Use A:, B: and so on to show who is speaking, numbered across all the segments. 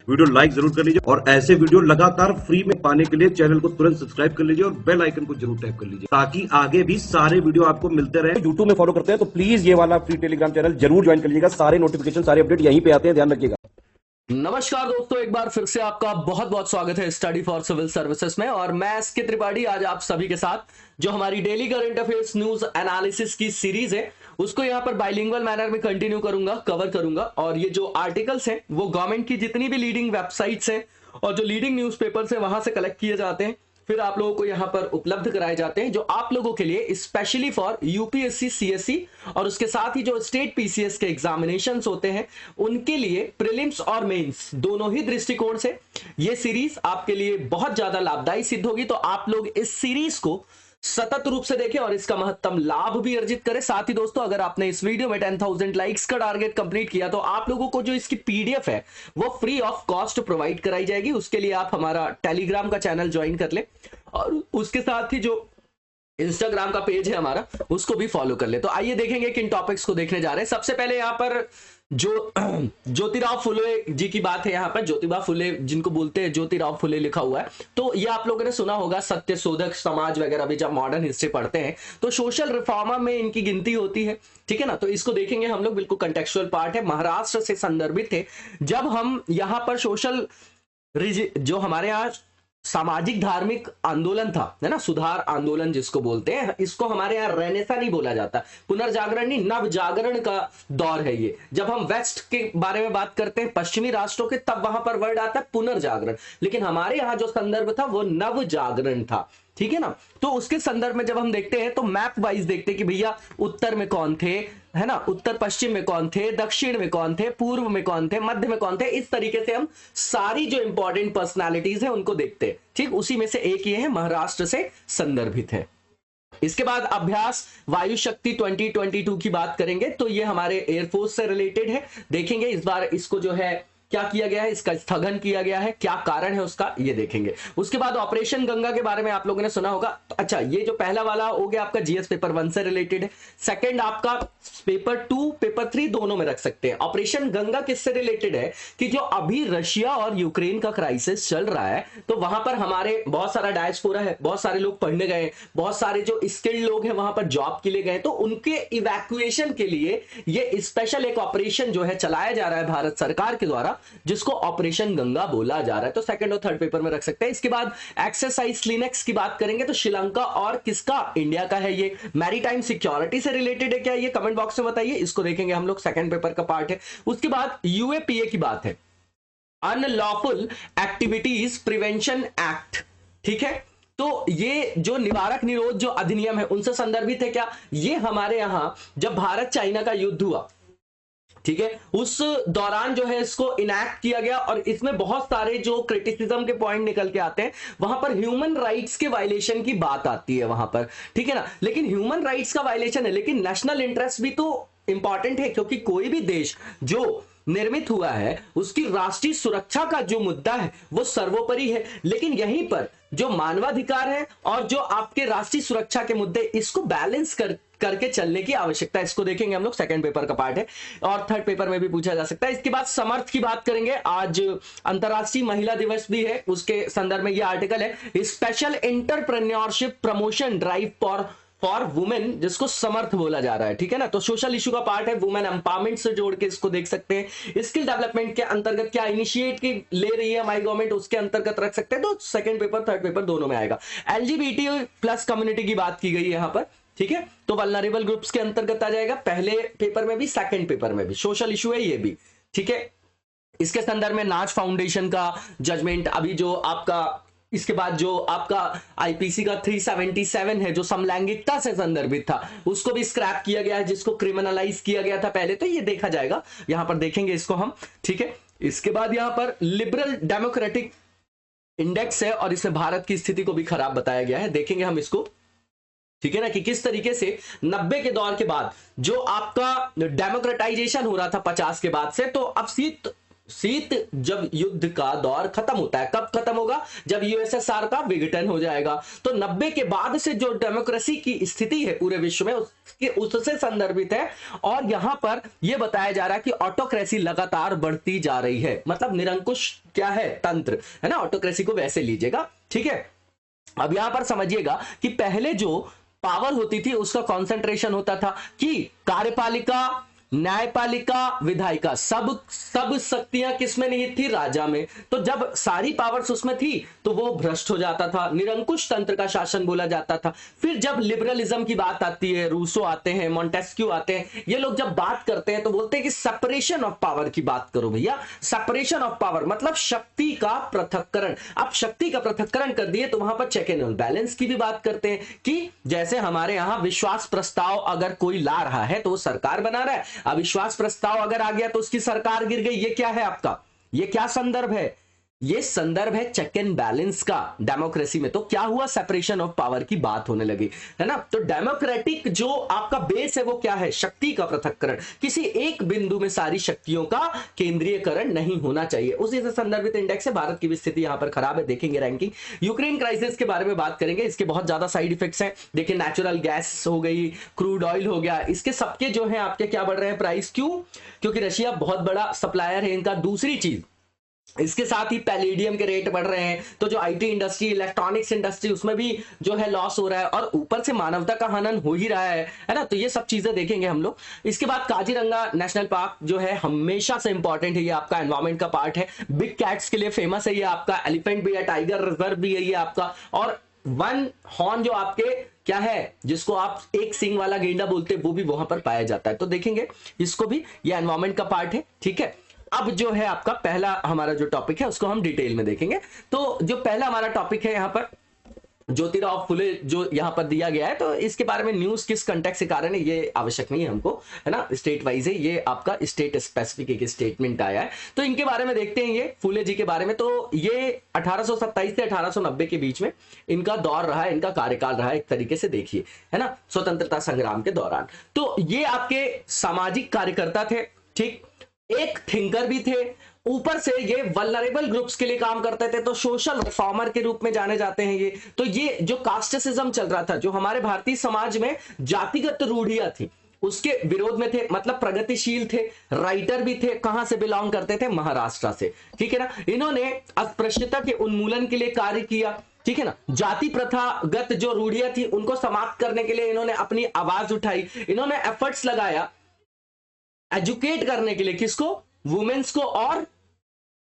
A: Video like जरूर कर लीजिए और ऐसे वीडियो लगातार फ्री में पाने के लिए चैनल को तुरंत सब्सक्राइब कर लीजिए और बेल आइकन को जरूर टैप कर लीजिए ताकि आगे भी सारे वीडियो आपको मिलते रहे। यूट्यूब में फॉलो करते हैं तो प्लीज ये वाला फ्री टेलीग्राम चैनल जरूर ज्वाइन कर लीजिएगा। सारे नोटिफिकेशन सारे अपडेट यहीं पे आते हैं, ध्यान रखिएगा।
B: नमस्कार दोस्तों, एक बार फिर से आपका बहुत बहुत स्वागत है स्टडी फॉर सिविल सर्विसेज में। और मैं एसके त्रिपाठी आज आप सभी के साथ जो हमारी daily current affairs news analysis की सीरीज है उसको यहाँ पर बाइलिंगुअल मैनर में कंटिन्यू करूंगा, कवर करूंगा। और ये जो आर्टिकल्स हैं वो गवर्नमेंट की जितनी भी लीडिंग वेबसाइट्स हैं और जो लीडिंग न्यूज़पेपर्स हैं वहां से कलेक्ट किए जाते हैं, फिर आप लोगों को यहां पर उपलब्ध कराए जाते हैं जो आप लोगों के लिए स्पेशली फॉर यूपीएससी सीएससी और उसके साथ ही जो स्टेट पीसीएस के एग्जामिनेशंस होते हैं उनके लिए प्रीलिम्स और मेंस दोनों ही दृष्टिकोण से ये सीरीज आपके लिए बहुत ज्यादा लाभदायी सिद्ध होगी। तो आप लोग इस सीरीज को सतत रूप से देखें और इसका महत्तम लाभ भी अर्जित करें। साथ ही दोस्तों, अगर आपने इस वीडियो में 10,000 लाइक्स का टारगेट कंप्लीट किया तो आप लोगों को जो इसकी पीडीएफ है वो फ्री ऑफ कॉस्ट प्रोवाइड कराई जाएगी। उसके लिए आप हमारा टेलीग्राम का चैनल ज्वाइन कर ले और उसके साथ ही जो इंस्टाग्राम का पेज है हमारा उसको भी फॉलो कर ले। तो आइए देखेंगे किन टॉपिक्स को देखने जा रहे हैं। सबसे पहले यहाँ पर जो ज्योतिराव फुले जी की बात है, यहाँ पर ज्योतिबा फुले जिनको बोलते हैं ज्योतिराव फुले लिखा हुआ है, तो ये आप लोगों ने सुना होगा। सत्य शोधक समाज वगैरह भी जब मॉडर्न हिस्ट्री पढ़ते हैं तो सोशल रिफॉर्मर में इनकी गिनती होती है, ठीक है ना। तो इसको देखेंगे हम लोग, बिल्कुल कंटेक्चुअल पार्ट है, महाराष्ट्र से संदर्भित है। जब हम यहाँ पर सोशल जो हमारे यहाँ सामाजिक धार्मिक आंदोलन था, है ना, सुधार आंदोलन जिसको बोलते हैं, इसको हमारे यहाँ रेनेसा नहीं बोला जाता, पुनर्जागरण नहीं, नव जागरण का दौर है ये। जब हम वेस्ट के बारे में बात करते हैं, पश्चिमी राष्ट्रों के, तब वहां पर वर्ड आता है पुनर्जागरण, लेकिन हमारे यहाँ जो संदर्भ था वो नव जागरण था, ठीक है ना। तो उसके संदर्भ में जब हम देखते हैं तो मैप वाइज देखते हैं कि भैया उत्तर में कौन थे, है ना, उत्तर पश्चिम में कौन थे, दक्षिण में कौन थे, पूर्व में कौन थे, मध्य में कौन थे। इस तरीके से हम सारी जो इंपॉर्टेंट पर्सनालिटीज है उनको देखते हैं, ठीक। उसी में से एक ये है, महाराष्ट्र से संदर्भित है। इसके बाद अभ्यास वायु शक्ति 2022 की बात करेंगे तो ये हमारे एयरफोर्स से रिलेटेड है। देखेंगे इस बार इसको जो है क्या किया गया है, इसका स्थगन किया गया है, क्या कारण है उसका, ये देखेंगे। उसके बाद ऑपरेशन गंगा के बारे में आप लोगों ने सुना होगा। तो अच्छा, ये जो पहला वाला हो गया आपका जीएस पेपर 1 से रिलेटेड है। सेकंड आपका पेपर 2 पेपर 3 दोनों में रख सकते हैं। ऑपरेशन गंगा किससे रिलेटेड है कि जो अभी रशिया और यूक्रेन का क्राइसिस चल रहा है तो वहां पर हमारे बहुत सारा डायस्पोरा है, बहुत सारे लोग पढ़ने गए, बहुत सारे जो स्किल्ड लोग हैं वहां पर जॉब के लिए गए, तो उनके इवैक्यूएशन के लिए ये स्पेशल एक ऑपरेशन जो है चलाया जा रहा है भारत सरकार के द्वारा, जिसको ऑपरेशन गंगा बोला जा रहा है। तो सेकंड और थर्ड पेपर में रख सकते हैं। इसके बाद एक्सरसाइज क्लिनेक्स की बात करेंगे तो श्रीलंका और किसका, इंडिया का है। ये मैरीटाइम सिक्योरिटी से रिलेटेड है क्या, ये कमेंट बॉक्स में बताइए, इसको देखेंगे हम लोग, सेकंड पेपर का पार्ट है। उसके बाद यूएपीए की बात है, अनलॉफुल एक्टिविटीज प्रिवेंशन एक्ट, ठीक है। तो ये जो निवारक निरोध जो अधिनियम है उनसे संदर्भित है क्या, ये हमारे यहां जब भारत चाइना का युद्ध हुआ, ठीक है, उस दौरान जो है इसको इनैक्ट किया गया और इसमें बहुत सारे जो क्रिटिसिज्म के पॉइंट निकल के आते हैं, वहां पर ह्यूमन राइट्स के वायलेशन की बात आती है वहां पर, ठीक है ना। लेकिन ह्यूमन राइट्स का वायलेशन है, लेकिन नेशनल इंटरेस्ट भी तो इंपॉर्टेंट है, क्योंकि कोई भी देश जो निर्मित हुआ है उसकी राष्ट्रीय सुरक्षा का जो मुद्दा है वो सर्वोपरि है। लेकिन यहीं पर जो मानवाधिकार है और जो आपके राष्ट्रीय सुरक्षा के मुद्दे, इसको बैलेंस करके चलने की आवश्यकता है। इसको देखेंगे हम लोग, सेकंड पेपर का पार्ट है और थर्ड पेपर में भी पूछा जा सकता है। इसके बाद समर्थ की बात करेंगे, आज अंतरराष्ट्रीय महिला दिवस भी है, उसके संदर्भ में यह आर्टिकल है, special entrepreneurship promotion drive for women, जिसको समर्थ बोला जा रहा है, ठीक है ना। तो सोशल इशू का पार्ट है, वुमेन एम्पावरमेंट से जोड़ के इसको देख सकते हैं। स्किल डेवलपमेंट के अंतर्गत क्या इनिशिएट ले रही है हमारी गवर्नमेंट, उसके अंतर्गत रख सकते हैं। तो सेकंड पेपर थर्ड पेपर दोनों में आएगा। एलजीबीटी प्लस कम्युनिटी की बात की गई है यहाँ पर, ठीक है, तो वल्नरेबल ग्रुप्स के अंतर्गत आ जाएगा, पहले पेपर में भी सेकंड पेपर में भी सोशल इशू है ये भी, ठीक है। इसके संदर्भ में नाच फाउंडेशन का जजमेंट, अभी जो आपका इसके बाद जो आपका आईपीसी का 377 है जो समलैंगिकता से संदर्भित था, उसको भी स्क्रैप किया गया है, जिसको क्रिमिनलाइज किया गया था पहले, तो ये देखा जाएगा, यहां पर देखेंगे इसको हम, ठीक है। इसके बाद यहां पर लिबरल डेमोक्रेटिक इंडेक्स है और इसमें भारत की स्थिति को भी खराब बताया गया है, देखेंगे हम इसको, ठीक है ना, कि किस तरीके से 90 के दौर के बाद जो आपका डेमोक्रेटाइजेशन हो रहा था 50 के बाद से, तो अब शीत जब युद्ध का दौर खत्म होता है, कब खत्म होगा? जब यूएसएसआर का विघटन हो जाएगा। तो 90 के बाद से जो डेमोक्रेसी की स्थिति है पूरे विश्व में उससे संदर्भित है। और यहां पर यह बताया जा रहा है कि ऑटोक्रेसी लगातार बढ़ती जा रही है, मतलब निरंकुश क्या है? तंत्र है ना, ऑटोक्रेसी को वैसे लीजिएगा, ठीक है। अब यहां पर समझिएगा कि पहले जो पावर होती थी उसका कंसंट्रेशन होता था कि कार्यपालिका, न्यायपालिका, विधायिका, सब शक्तियां किसमें निहित थी? राजा में। तो जब सारी पावर्स उसमें थी तो वो भ्रष्ट हो जाता था, निरंकुश तंत्र का शासन बोला जाता था। फिर जब लिबरलिज्म की बात आती है, रूसो आते हैं, मॉन्टेस्क्यू आते हैं, ये लोग जब बात करते हैं तो बोलते हैं कि सेपरेशन ऑफ पावर की बात करो भैया। सेपरेशन ऑफ पावर मतलब शक्ति का पृथक्करण। अब शक्ति का पृथक्करण कर दिए तो वहां पर चेक एंड बैलेंस की भी बात करते हैं कि जैसे हमारे यहां विश्वास प्रस्ताव अगर कोई ला रहा है तो वो सरकार बना रहा है, अविश्वास प्रस्ताव अगर आ गया तो उसकी सरकार गिर गई। ये क्या है आपका? ये क्या संदर्भ है? ये संदर्भ है चेक एंड बैलेंस का डेमोक्रेसी में। तो क्या हुआ? सेपरेशन ऑफ पावर की बात होने लगी, है ना। तो डेमोक्रेटिक जो आपका बेस है वो क्या है? शक्ति का पृथक्करण। किसी एक बिंदु में सारी शक्तियों का केंद्रीयकरण नहीं होना चाहिए। उसी से संदर्भित इंडेक्स है। भारत की भी स्थिति यहां पर खराब है, देखेंगे रैंकिंग। यूक्रेन क्राइसिस के बारे में बात करेंगे, इसके बहुत ज्यादा साइड इफेक्ट्स हैं। देखिए नेचुरल गैस हो गई, क्रूड ऑयल हो गया, इसके सबके जो है आपके क्या बढ़ रहे हैं प्राइस? क्यों? क्योंकि रशिया बहुत बड़ा सप्लायर है इनका। दूसरी चीज, इसके साथ ही पैलेडियम के रेट बढ़ रहे हैं, तो जो आईटी इंडस्ट्री, इलेक्ट्रॉनिक्स इंडस्ट्री, उसमें भी जो है लॉस हो रहा है, और ऊपर से मानवता का हनन हो ही रहा है ना। तो ये सब चीजें देखेंगे हम लोग। इसके बाद काजीरंगा नेशनल पार्क जो है हमेशा से इंपॉर्टेंट है, ये आपका एनवायरमेंट का पार्ट है। बिग कैट्स के लिए फेमस है ये आपका, एलिफेंट भी है, टाइगर रिजर्व भी है ये आपका। और वन हॉर्न जो आपके क्या है, जिसको आप एक सिंग वाला गेंडा बोलते हैं, वो भी वहां पर पाया जाता है। तो देखेंगे इसको भी, ये एनवायरमेंट का पार्ट है, ठीक है। अब जो है आपका पहला हमारा जो टॉपिक है उसको हम डिटेल में देखेंगे। तो जो पहला हमारा टॉपिक है यहाँ पर ज्योतिराव फुले जो यहाँ पर दिया गया है, तो इसके बारे में न्यूज किस कंटेक्स्ट के कारण है ये आवश्यक नहीं है हमको, है ना। स्टेट वाइज है, ये आपका स्टेट स्पेसिफिक एक स्टेटमेंट आया है। तो इनके बारे में देखते हैं, ये फुले जी के बारे में। तो ये 1827 से 1890 के बीच में इनका दौर रहा है, इनका कार्यकाल रहा है एक तरीके से, देखिए, है ना, स्वतंत्रता संग्राम के दौरान। तो ये आपके सामाजिक कार्यकर्ता थे, ठीक, एक थिंकर भी थे, ऊपर से ये वल्नरेबल ग्रुप्स के लिए काम करते थे, तो सोशल रिफॉर्मर के रूप में जाने जाते हैं ये। तो ये जो कास्टिसिज्म चल रहा था, जो हमारे भारतीय समाज में जातिगत रूढ़ियां थी, उसके विरोध में थे, मतलब प्रगतिशील थे, राइटर भी थे। कहां से बिलोंग करते थे? महाराष्ट्र से, ठीक है ना। इन्होंने अस्पृश्यता के उन्मूलन के लिए कार्य किया, ठीक है ना। जाति प्रथागत जो रूढ़ियां थी उनको समाप्त करने के लिए इन्होंने अपनी आवाज उठाई। इन्होंने एफर्ट्स लगाया एजुकेट करने के लिए, किसको? वुमेन्स को, और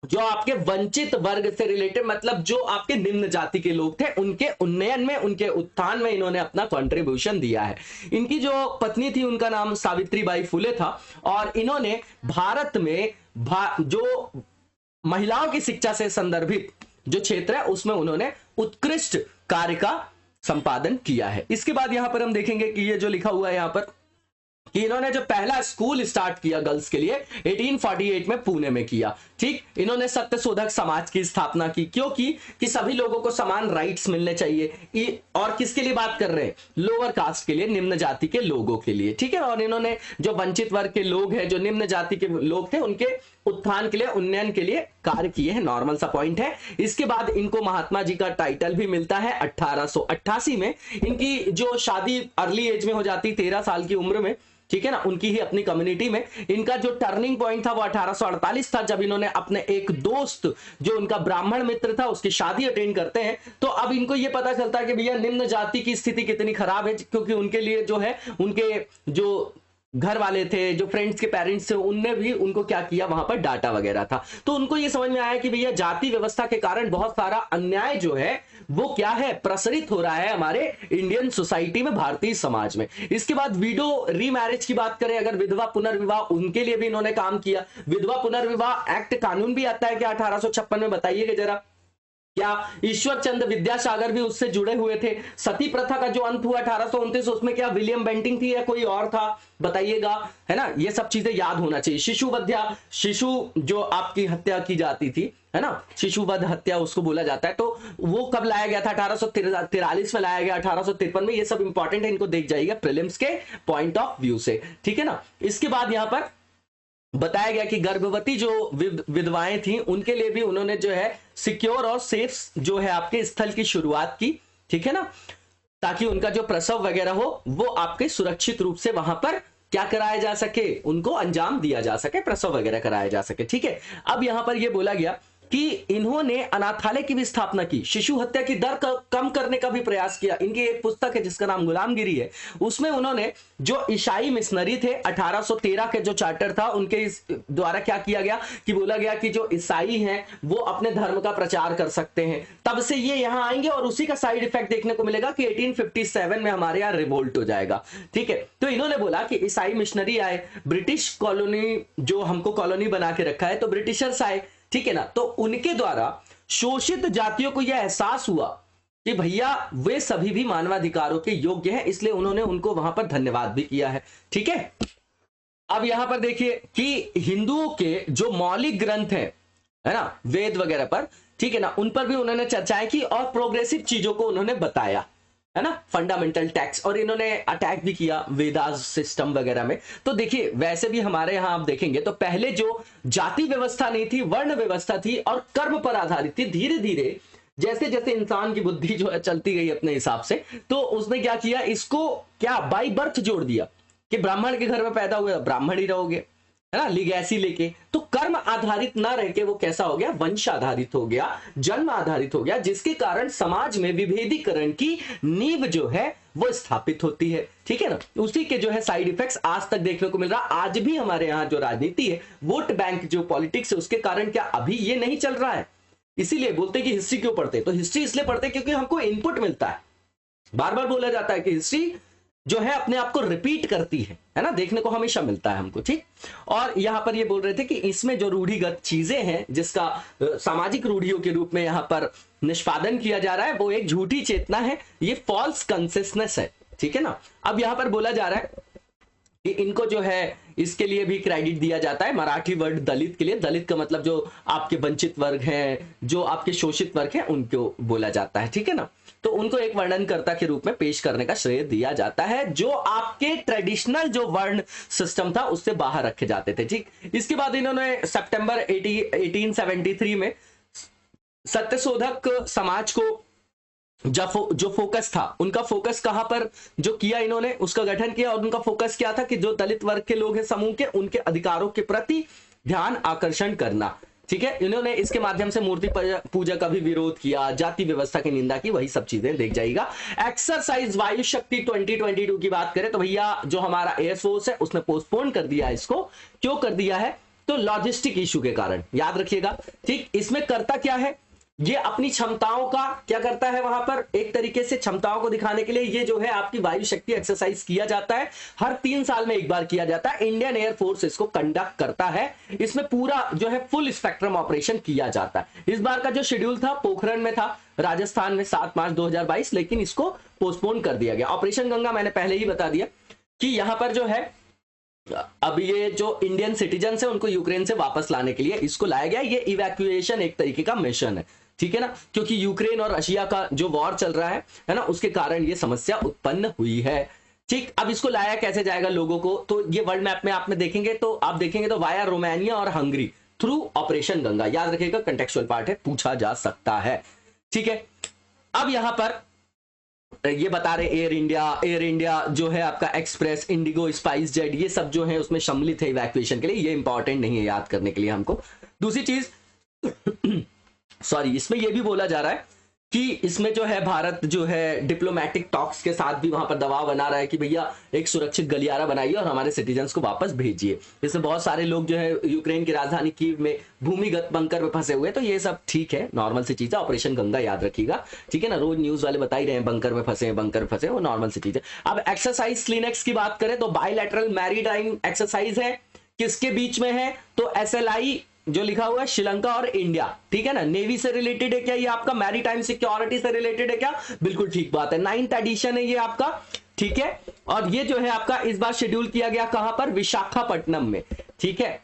B: जो आपके वंचित वर्ग से रिलेटेड, मतलब जो आपके निम्न जाति के लोग थे, उनके उन्नयन में, उनके उत्थान में इन्होंने अपना कंट्रीब्यूशन दिया है। इनकी जो पत्नी थी उनका नाम सावित्रीबाई फुले था, और इन्होंने भारत में जो महिलाओं की शिक्षा से संदर्भित जो क्षेत्र है उसमें उन्होंने उत्कृष्ट कार्य का संपादन किया है। इसके बाद यहां पर हम देखेंगे कि ये जो लिखा हुआ है यहां पर कि इन्होंने जो पहला स्कूल स्टार्ट किया गर्ल्स के लिए 1848 में पुणे में किया, ठीक। इन्होंने सत्यशोधक समाज की स्थापना की, क्योंकि कि सभी लोगों को समान राइट्स मिलने चाहिए। और किसके लिए बात कर रहे हैं? लोअर कास्ट के लिए, निम्न जाति के लोगों के लिए, ठीक है। और इन्होंने जो वंचित वर्ग के लोग हैं, जो निम्न जाति के लोग थे, उनके उत्थान के लिए, उन्नयन के लिए कार्य किए हैं। नॉर्मल सा पॉइंट है। इसके बाद इनको महात्मा जी का टाइटल भी मिलता है। 1888 में इनकी जो शादी अर्ली एज में हो जाती, 13 साल की उम्र में, ठीक है ना, उनकी ही अपनी कम्युनिटी में। इनका जो टर्निंग पॉइंट था वो 1848 था, जब इन्होंने अपने एक दोस्त जो उनका ब्राह्मण मित्र था उसकी शादी अटेंड करते हैं। तो अब इनको ये पता चलता है कि भैया निम्न जाति की स्थिति कितनी खराब है, क्योंकि उनके लिए जो है, उनके जो घर वाले थे, जो फ्रेंड्स के पेरेंट्स थे, उनने भी उनको क्या किया, वहां पर डाटा वगैरह था। तो उनको ये समझ में आया कि भैया जाति व्यवस्था के कारण बहुत सारा अन्याय जो है वो क्या है, प्रसरित हो रहा है हमारे इंडियन सोसाइटी में, भारतीय समाज में। इसके बाद विडो रीमैरिज की बात करें, अगर विधवा पुनर्विवाह, उनके लिए भी इन्होंने काम किया। विधवा पुनर्विवाह एक्ट कानून भी आता है क्या 1856 में? बताइएगा जरा। क्या ईश्वर चंद्र विद्यासागर भी उससे जुड़े हुए थे? सती प्रथा का जो अंत हुआ 1829, उसमें क्या विलियम बेंटिंग थी या कोई और था? बताइएगा, है ना। ये सब चीजें याद होना चाहिए। शिशुवध्या, शिशु जो आपकी हत्या की जाती थी, है ना, शिशुवध हत्या उसको बोला जाता है, तो वो कब लाया गया था? 1843 में लाया गया, 1853 में। ये सब इंपॉर्टेंट है, इनको देख जाइएगा प्रीलिम्स के पॉइंट ऑफ व्यू से, ठीक है ना। इसके बाद यहां पर बताया गया कि गर्भवती जो विधवाएं थी उनके लिए भी उन्होंने जो है सिक्योर और सेफ जो है आपके स्थल की शुरुआत की, ठीक है ना, ताकि उनका जो प्रसव वगैरह हो वो आपके सुरक्षित रूप से वहां पर क्या कराया जा सके, उनको अंजाम दिया जा सके, प्रसव वगैरह कराया जा सके, ठीक है। अब यहां पर यह बोला गया कि इन्होंने अनाथालय की भी स्थापना की, शिशु हत्या की दर कम करने का भी प्रयास किया। इनकी एक पुस्तक है जिसका नाम गुलामगिरी है, उसमें उन्होंने जो ईसाई मिशनरी थे 1813 के जो चार्टर था उनके इस द्वारा क्या किया गया कि बोला गया कि जो ईसाई हैं वो अपने धर्म का प्रचार कर सकते हैं, तब से ये यहां आएंगे और उसी का साइड इफेक्ट देखने को मिलेगा कि 1857 में हमारे यहां रिवोल्ट हो जाएगा, ठीक है। तो इन्होंने बोला कि ईसाई मिशनरी आए, ब्रिटिश कॉलोनी जो हमको कॉलोनी बना के रखा है, तो ब्रिटिशर्स आए, ठीक है ना, तो उनके द्वारा शोषित जातियों को यह एहसास हुआ कि भैया वे सभी भी मानवाधिकारों के योग्य हैं, इसलिए उन्होंने उनको वहां पर धन्यवाद भी किया है, ठीक है। अब यहां पर देखिए कि हिंदुओं के जो मौलिक ग्रंथ है ना, वेद वगैरह पर, ठीक है ना, उन पर भी उन्होंने चर्चाएं की और प्रोग्रेसिव चीजों को उन्होंने बताया, है ना, फंडामेंटल टैक्स, और इन्होंने अटैक भी किया वेदास सिस्टम वगैरह में। तो देखिए वैसे भी हमारे यहां आप देखेंगे तो पहले जो जाति व्यवस्था नहीं थी, वर्ण व्यवस्था थी और कर्म पर आधारित थी। धीरे धीरे जैसे जैसे इंसान की बुद्धि जो है चलती गई अपने हिसाब से, तो उसने क्या किया, इसको क्या बाई बर्थ जोड़ दिया कि ब्राह्मण के घर में पैदा हुए ब्राह्मण ही रहोगे, है ना, लिगैसी लेके। तो कर्म आधारित ना रह के वो कैसा हो गया, वंश आधारित हो गया, जन्म आधारित हो गया, जिसके कारण समाज में विभेदीकरण की नींव जो है वो स्थापित होती है, ठीक है ना। उसी के जो है साइड इफेक्ट्स आज तक देखने को मिल रहा। आज भी हमारे यहाँ जो राजनीति है, वोट बैंक जो पॉलिटिक्स है, उसके कारण क्या अभी ये नहीं चल रहा है। इसीलिए बोलते कि हिस्ट्री क्यों पढ़ते, तो हिस्ट्री इसलिए पढ़ते क्योंकि हमको इनपुट मिलता है। बार बार बोला जाता है कि हिस्ट्री जो है अपने आप को रिपीट करती है ना, देखने को हमेशा मिलता है हमको, ठीक। और यहां पर ये बोल रहे थे कि इसमें जो रूढ़िगत चीजें हैं जिसका सामाजिक रूढ़ियों के रूप में यहां पर निष्पादन किया जा रहा है, वो एक झूठी चेतना है, ये फॉल्स कंसिस्टनेस है, ठीक है ना। अब यहां पर बोला जा रहा है कि इनको जो है इसके लिए भी क्रेडिट दिया जाता है, मराठी वर्ड दलित के लिए, दलित का मतलब जो आपके वंचित वर्ग हैं, जो आपके शोषित वर्ग हैं, उनको बोला जाता है, ठीक है ना। तो उनको एक वर्णनकर्ता के रूप में पेश करने का श्रेय दिया जाता है, जो आपके ट्रेडिशनल जो वर्ण सिस्टम था उससे बाहर रखे जाते थे, ठीक। इसके बाद इन्होंने सितंबर 1873 में सत्यशोधक समाज को जो फोकस था, उनका फोकस कहां पर जो किया इन्होंने, उसका गठन किया, और उनका फोकस क्या था कि जो दलित वर्ग के लोग हैं समूह के, उनके अधिकारों के प्रति ध्यान आकर्षण करना, ठीक है। इन्होंने इसके माध्यम से मूर्ति पूजा का भी विरोध किया, जाति व्यवस्था की निंदा की, वही सब चीजें देख जाएगा। एक्सरसाइज वायु शक्ति 2022 की बात करें तो भैया जो हमारा एयरफोर्स है उसने पोस्टपोन कर दिया है इसको। क्यों कर दिया है, तो लॉजिस्टिक इशू के कारण, याद रखिएगा, ठीक। इसमें करता क्या है, ये अपनी क्षमताओं का क्या करता है, वहां पर एक तरीके से क्षमताओं को दिखाने के लिए ये जो है आपकी वायु शक्ति एक्सरसाइज किया जाता है, हर 3 साल में एक बार किया जाता है। इंडियन एयरफोर्स इसको कंडक्ट करता है, इसमें पूरा जो है फुल स्पेक्ट्रम ऑपरेशन किया जाता है। इस बार का जो शेड्यूल था पोखरण में था, राजस्थान में 7 मार्च 2022, लेकिन इसको पोस्टपोन कर दिया गया। ऑपरेशन गंगा मैंने पहले ही बता दिया कि यहां पर जो है अब ये जो इंडियन सिटीजन है उनको यूक्रेन से वापस लाने के लिए इसको लाया गया। ये इवैक्यूएशन एक तरीके का मिशन है, ठीक है ना, क्योंकि यूक्रेन और रशिया का जो वॉर चल रहा है ना, उसके कारण ये समस्या उत्पन्न हुई है, ठीक। अब इसको लाया कैसे जाएगा लोगों को, तो ये वर्ल्ड मैप में आप में देखेंगे तो आप देखेंगे तो वाया रोमानिया और हंगरी थ्रू ऑपरेशन गंगा, याद रखिएगा कंटेक्चुअल पार्ट है, पूछा जा सकता है, ठीक है। अब यहां पर ये बता रहे एयर इंडिया जो है आपका एक्सप्रेस, इंडिगो, स्पाइस जेट, ये सब जो है उसमें सम्मिलित है इवैक्यूएशन के लिए। ये इंपॉर्टेंट नहीं है याद करने के लिए हमको। दूसरी चीज सॉरी, इसमें यह भी बोला जा रहा है कि इसमें जो है भारत जो है डिप्लोमेटिक टॉक्स के साथ भी वहां पर दबाव बना रहा है कि भैया एक सुरक्षित गलियारा बनाइए और हमारे सिटीजन्स को वापस भेजिए। इसमें बहुत सारे लोग जो है यूक्रेन की राजधानी कीव में भूमिगत बंकर में फंसे हुए, तो ये सब ठीक है, नॉर्मल सी चीज है। ऑपरेशन गंगा याद रखिएगा, ठीक है ना, रोज न्यूज वाले बता ही रहे हैं बंकर में फंसे, वो नॉर्मल सी चीज है। अब एक्सरसाइज स्लिनेक्स की बात करें तो बायलैटरल मैरीटाइम एक्सरसाइज है, किसके बीच में है, तो SLI जो लिखा हुआ है श्रीलंका और इंडिया, ठीक है ना। नेवी से रिलेटेड है क्या ये आपका, मैरीटाइम सिक्योरिटी से रिलेटेड है क्या, बिल्कुल ठीक बात है। 9th एडिशन है ये आपका, ठीक है। और ये जो है आपका इस बार शेड्यूल किया गया कहां पर, विशाखापट्टनम में, ठीक है।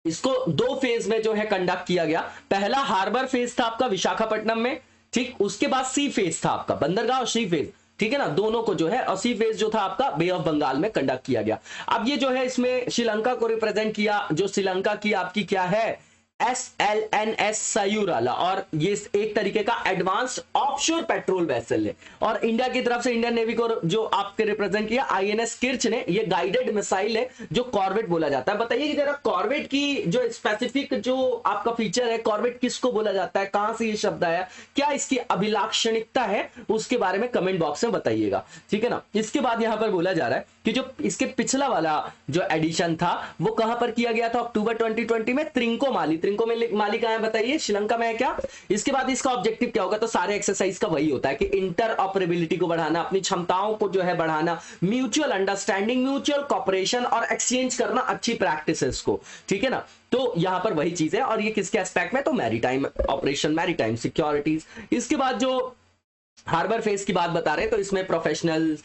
B: इसको 2 फेज में जो है कंडक्ट किया गया। पहला हार्बर फेज था आपका विशाखापट्टनम में, ठीक। उसके बाद सी फेज था आपका बंदरगाह और सी फेज ठीक है ना, दोनों को जो है, और सी फेज जो था आपका बे ऑफ बंगाल में कंडक्ट किया गया। अब ये जो है इसमें श्रीलंका को रिप्रेजेंट किया, जो श्रीलंका की आपकी क्या है, SLNS सयूराला, और ये एक तरीके का एडवांस्ड ऑफशोर पेट्रोल वेसल है। और इंडिया की तरफ से इंडियन नेवी को जो आपके रिप्रेजेंट किया INS किर्च ने, ये गाइडेड मिसाइल है जो कॉर्वेट बोला जाता है। बताइए कि जरा कॉर्वेट की जो स्पेसिफिक जो आपका फीचर है, कॉर्वेट किसको बोला जाता है, कहां से ये शब्द आया, क्या इसकी अभिलाक्षणिकता है, उसके बारे में कमेंट बॉक्स में बताइएगा, ठीक है ना। इसके बाद यहां पर बोला जा रहा है कि जो इसके पिछला वाला जो एडिशन था वो कहां पर किया गया था, अक्टूबर 2020 में त्रिंकोमाली माली कहां है बताइए, श्रीलंका में है क्या। इसके बाद इसका ऑब्जेक्टिव क्या होगा, तो सारे एक्सरसाइज का वही होता है कि इंटर ऑपरेबिलिटी को बढ़ाना, अपनी क्षमताओं को जो है बढ़ाना, म्यूचुअल अंडरस्टैंडिंग, म्यूचुअल कॉपरेशन और एक्सचेंज करना अच्छी प्रैक्टिसेस को, ठीक है ना। तो यहां पर वही चीज है, और ये किसके एस्पेक्ट में, तो मैरीटाइम ऑपरेशन, मैरीटाइम सिक्योरिटीज। इसके बाद जो हार्बर फेज की बात बता रहे हैं, तो इसमें प्रोफेशनल,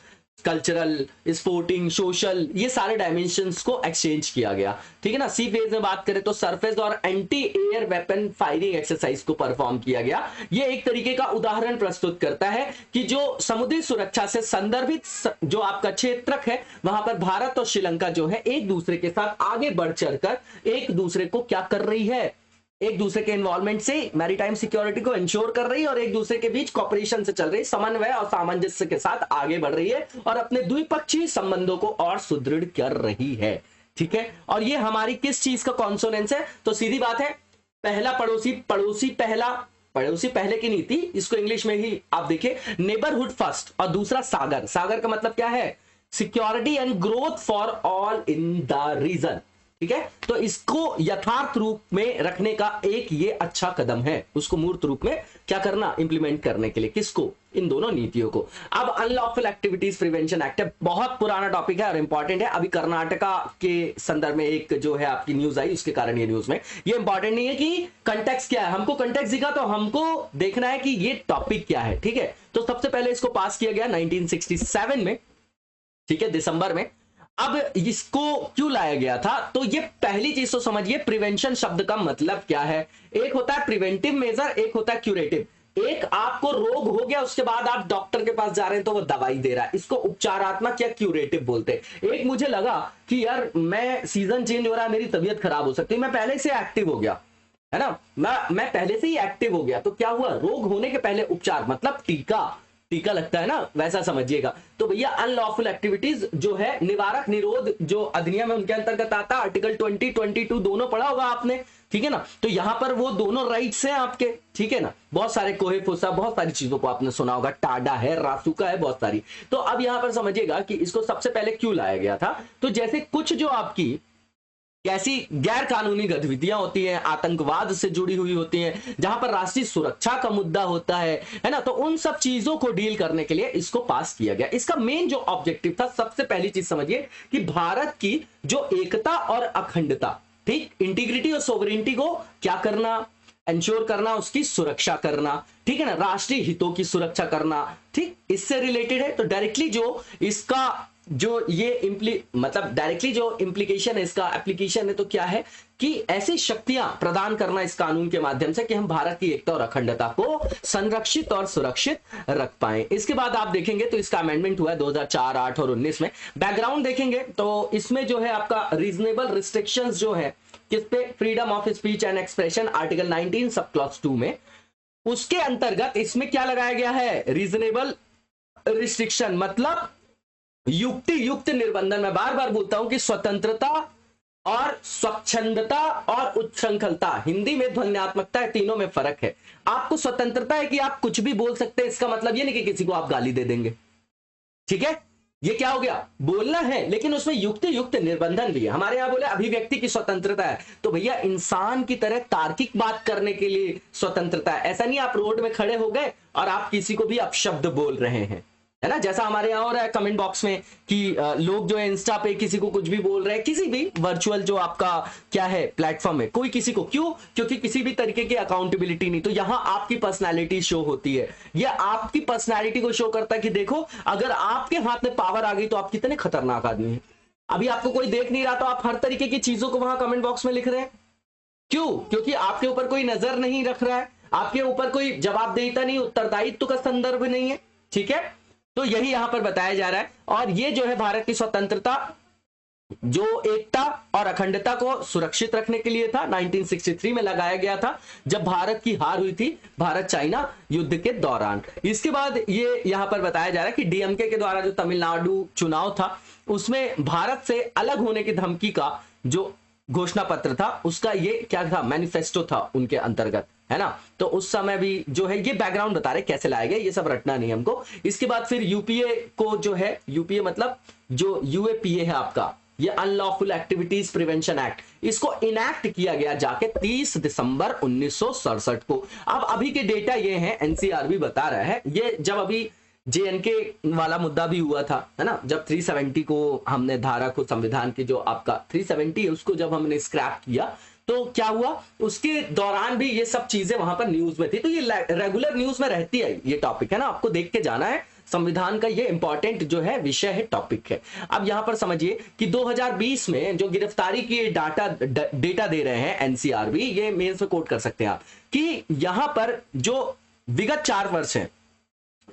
B: कल्चरल, स्पोर्टिंग, सोशल, ये सारे डायमेंशंस को एक्सचेंज किया गया, ठीक है ना। सी फेज में बात करें तो सरफेस और anti air weapon firing exercise को परफॉर्म किया गया। ये एक तरीके का उदाहरण प्रस्तुत करता है कि जो समुद्री सुरक्षा से संदर्भित जो आपका क्षेत्रक है, वहां पर भारत और श्रीलंका जो है एक दूसरे के साथ आगे बढ़ चढ़कर एक दूसरे को क्या कर रही है, एक दूसरे के इन्वॉल्वमेंट से मैरीटाइम सिक्योरिटी को इंश्योर कर रही है, और एक दूसरे के बीच कॉपरेशन से चल रही, समन्वय और सामंजस्य के साथ आगे बढ़ रही है, और अपने द्विपक्षीय संबंधों को और सुदृढ़ कर रही है, ठीक है। और ये हमारी किस चीज का कॉन्सोनेंस है, तो सीधी बात है, पहला पड़ोसी, पड़ोसी पहले की नीति, इसको इंग्लिश में ही आप देखिए नेबरहुड फर्स्ट, और दूसरा सागर, सागर का मतलब क्या है, security and growth for all in the region, ठीक है। तो इसको यथार्थ रूप में रखने का एक ये अच्छा कदम है, उसको मूर्त रूप में क्या करना, इंप्लीमेंट करने के लिए, किसको, इन दोनों नीतियों को। अब अनलॉफुल एक्टिविटीज प्रिवेंशन एक्ट है, बहुत पुराना टॉपिक है और इंपॉर्टेंट है। अभी कर्नाटका के संदर्भ में एक जो है आपकी न्यूज आई, उसके कारण ये न्यूज में ये इंपॉर्टेंट नहीं है कि कंटेक्स्ट क्या है, हमको कंटेक्स्ट दिखा तो हमको देखना है कि ये टॉपिक क्या है, ठीक है। तो सबसे पहले इसको पास किया गया 1967 में, ठीक है, दिसंबर में। अब इसको क्यों लाया गया था, तो ये पहली चीज तो समझिए, प्रिवेंशन शब्द का मतलब क्या है। एक होता है प्रिवेंटिव मेजर, एक होता है क्यूरेटिव। एक आपको रोग हो गया, उसके बाद आप डॉक्टर के पास जा रहे हैं तो वो दवाई दे रहा है, इसको उपचारात्मक या क्यूरेटिव बोलते हैं। एक मुझे लगा कि यार मैं सीजन चेंज हो रहा है, मेरी तबीयत खराब हो सकती है, मैं पहले से एक्टिव हो गया, है ना, मैं पहले से ही एक्टिव हो गया, तो क्या हुआ, रोग होने के पहले उपचार, मतलब टीका लगता है ना, वैसा समझिएगा। तो भैया अनलॉफुल एक्टिविटीज जो है, निवारक निरोध जो अधिनियम है उनके अंतर्गत आता है, आर्टिकल 20, 22 दोनों पढ़ा होगा आपने, ठीक है ना। तो यहां पर वो दोनों राइट्स हैं आपके, ठीक है ना। बहुत सारे कोहे फुसा, बहुत सारी चीजों को आपने सुना होगा, टाडा है, रासुका है, बहुत सारी। तो अब यहां पर समझिएगा कि इसको सबसे पहले क्यों लाया गया था, तो जैसे कुछ जो आपकी कैसी गैर कानूनी गतिविधियां होती हैं, आतंकवाद से जुड़ी हुई होती हैं, जहां पर राष्ट्रीय सुरक्षा का मुद्दा होता है ना, तो उन सब चीजों को डील करने के लिए इसको पास किया गया। इसका मेन जो ऑब्जेक्टिव था, सबसे पहली चीज समझिए कि भारत की जो एकता और अखंडता, ठीक, इंटीग्रिटी और सोवरेनिटी को क्या करना, इंश्योर करना, उसकी सुरक्षा करना, ठीक है ना, राष्ट्रीय हितों की सुरक्षा करना, ठीक, इससे रिलेटेड है। तो डायरेक्टली जो इसका जो ये मतलब डायरेक्टली जो इंप्लीकेशन है, इसका एप्लीकेशन है, तो क्या है कि ऐसी शक्तियां प्रदान करना इस कानून के माध्यम से कि हम भारत की एकता और अखंडता को संरक्षित और सुरक्षित रख पाए। इसके बाद आप देखेंगे तो इसका अमेंडमेंट हुआ है 2004, 8 और 19 में। बैकग्राउंड देखेंगे तो इसमें जो है आपका रीजनेबल रिस्ट्रिक्शंस जो है किस पे, freedom of speech and expression, article 19 sub clause 2 में, उसके अंतर्गत इसमें क्या लगाया गया है, रीजनेबल रिस्ट्रिक्शन, मतलब युक्ति युक्त निर्बंधन। मैं बार बार बोलता हूं कि स्वतंत्रता और स्वच्छंदता और उच्छृंखलता, हिंदी में ध्वन्यात्मकता है, तीनों में फर्क है। आपको स्वतंत्रता है कि आप कुछ भी बोल सकते हैं, इसका मतलब ये नहीं कि किसी को आप गाली दे देंगे, ठीक है, ये क्या हो गया, बोलना है, लेकिन उसमें युक्ति युक्त निर्बंधन भी है। हमारे यहां बोले अभिव्यक्ति की स्वतंत्रता है, तो भैया इंसान की तरह तार्किक बात करने के लिए स्वतंत्रता है। ऐसा नहीं आप रोड में खड़े हो गए और आप किसी को भी अपशब्द बोल रहे हैं, है ना, जैसा हमारे यहाँ हो रहा है कमेंट बॉक्स में कि लोग जो है इंस्टा पे किसी को कुछ भी बोल रहे हैं, किसी भी वर्चुअल जो आपका क्या है प्लेटफॉर्म है, कोई किसी को, क्यों, क्योंकि किसी भी तरीके की अकाउंटेबिलिटी नहीं। तो यहाँ आपकी पर्सनालिटी शो होती है, यह आपकी पर्सनालिटी को शो करता है कि देखो अगर आपके हाथ में पावर आ गई तो आप कितने खतरनाक आदमी हैं। अभी आपको कोई देख नहीं रहा तो आप हर तरीके की चीजों को वहां कमेंट बॉक्स में लिख रहे हैं, क्यों, क्योंकि आपके ऊपर कोई नजर नहीं रख रहा है, आपके ऊपर कोई जवाबदेहिता नहीं, उत्तरदायित्व का संदर्भ नहीं है, ठीक है। तो यही यहां पर बताया जा रहा है। और ये जो है भारत की स्वतंत्रता, जो एकता और अखंडता को सुरक्षित रखने के लिए था, 1963 में लगाया गया था, जब भारत की हार हुई थी भारत चाइना युद्ध के दौरान। इसके बाद ये यहां पर बताया जा रहा है कि डीएमके के द्वारा जो तमिलनाडु चुनाव था उसमें भारत से अलग होने की धमकी का जो घोषणा पत्र था, उसका ये क्या था, मैनिफेस्टो था उनके अंतर्गत, है ना। तो उस समय भी जो है ये बैकग्राउंड बता रहे कैसे लाए गए, ये सब रटना नहीं हमको। इसके बाद फिर यूपीए को जो है, यूपीए मतलब जो यूएपीए है आपका, ये अनलॉफुल एक्टिविटीज प्रिवेंशन एक्ट, इसको इनैक्ट किया गया जाके 30 दिसंबर 1967 को। अब अभी के डेटा ये है, एनसीआरबी बता रहा है, ये जब अभी जेएनके वाला मुद्दा भी हुआ था, है ना, जब 370 को हमने धारा को, संविधान की जो आपका 370 है उसको जब हमने स्क्रैप किया, तो क्या हुआ, उसके दौरान भी ये सब चीजें वहां पर न्यूज में थी। तो ये रेगुलर न्यूज में रहती है ये टॉपिक, है ना, आपको देख के जाना है। संविधान का ये इंपॉर्टेंट जो है विषय है, टॉपिक है। अब यहां पर समझिए कि 2020 में जो गिरफ्तारी की डेटा दे रहे हैं एनसीआरबी, ये मेंस में कोट कर सकते हैं आप, कि यहां पर जो विगत 4 वर्ष है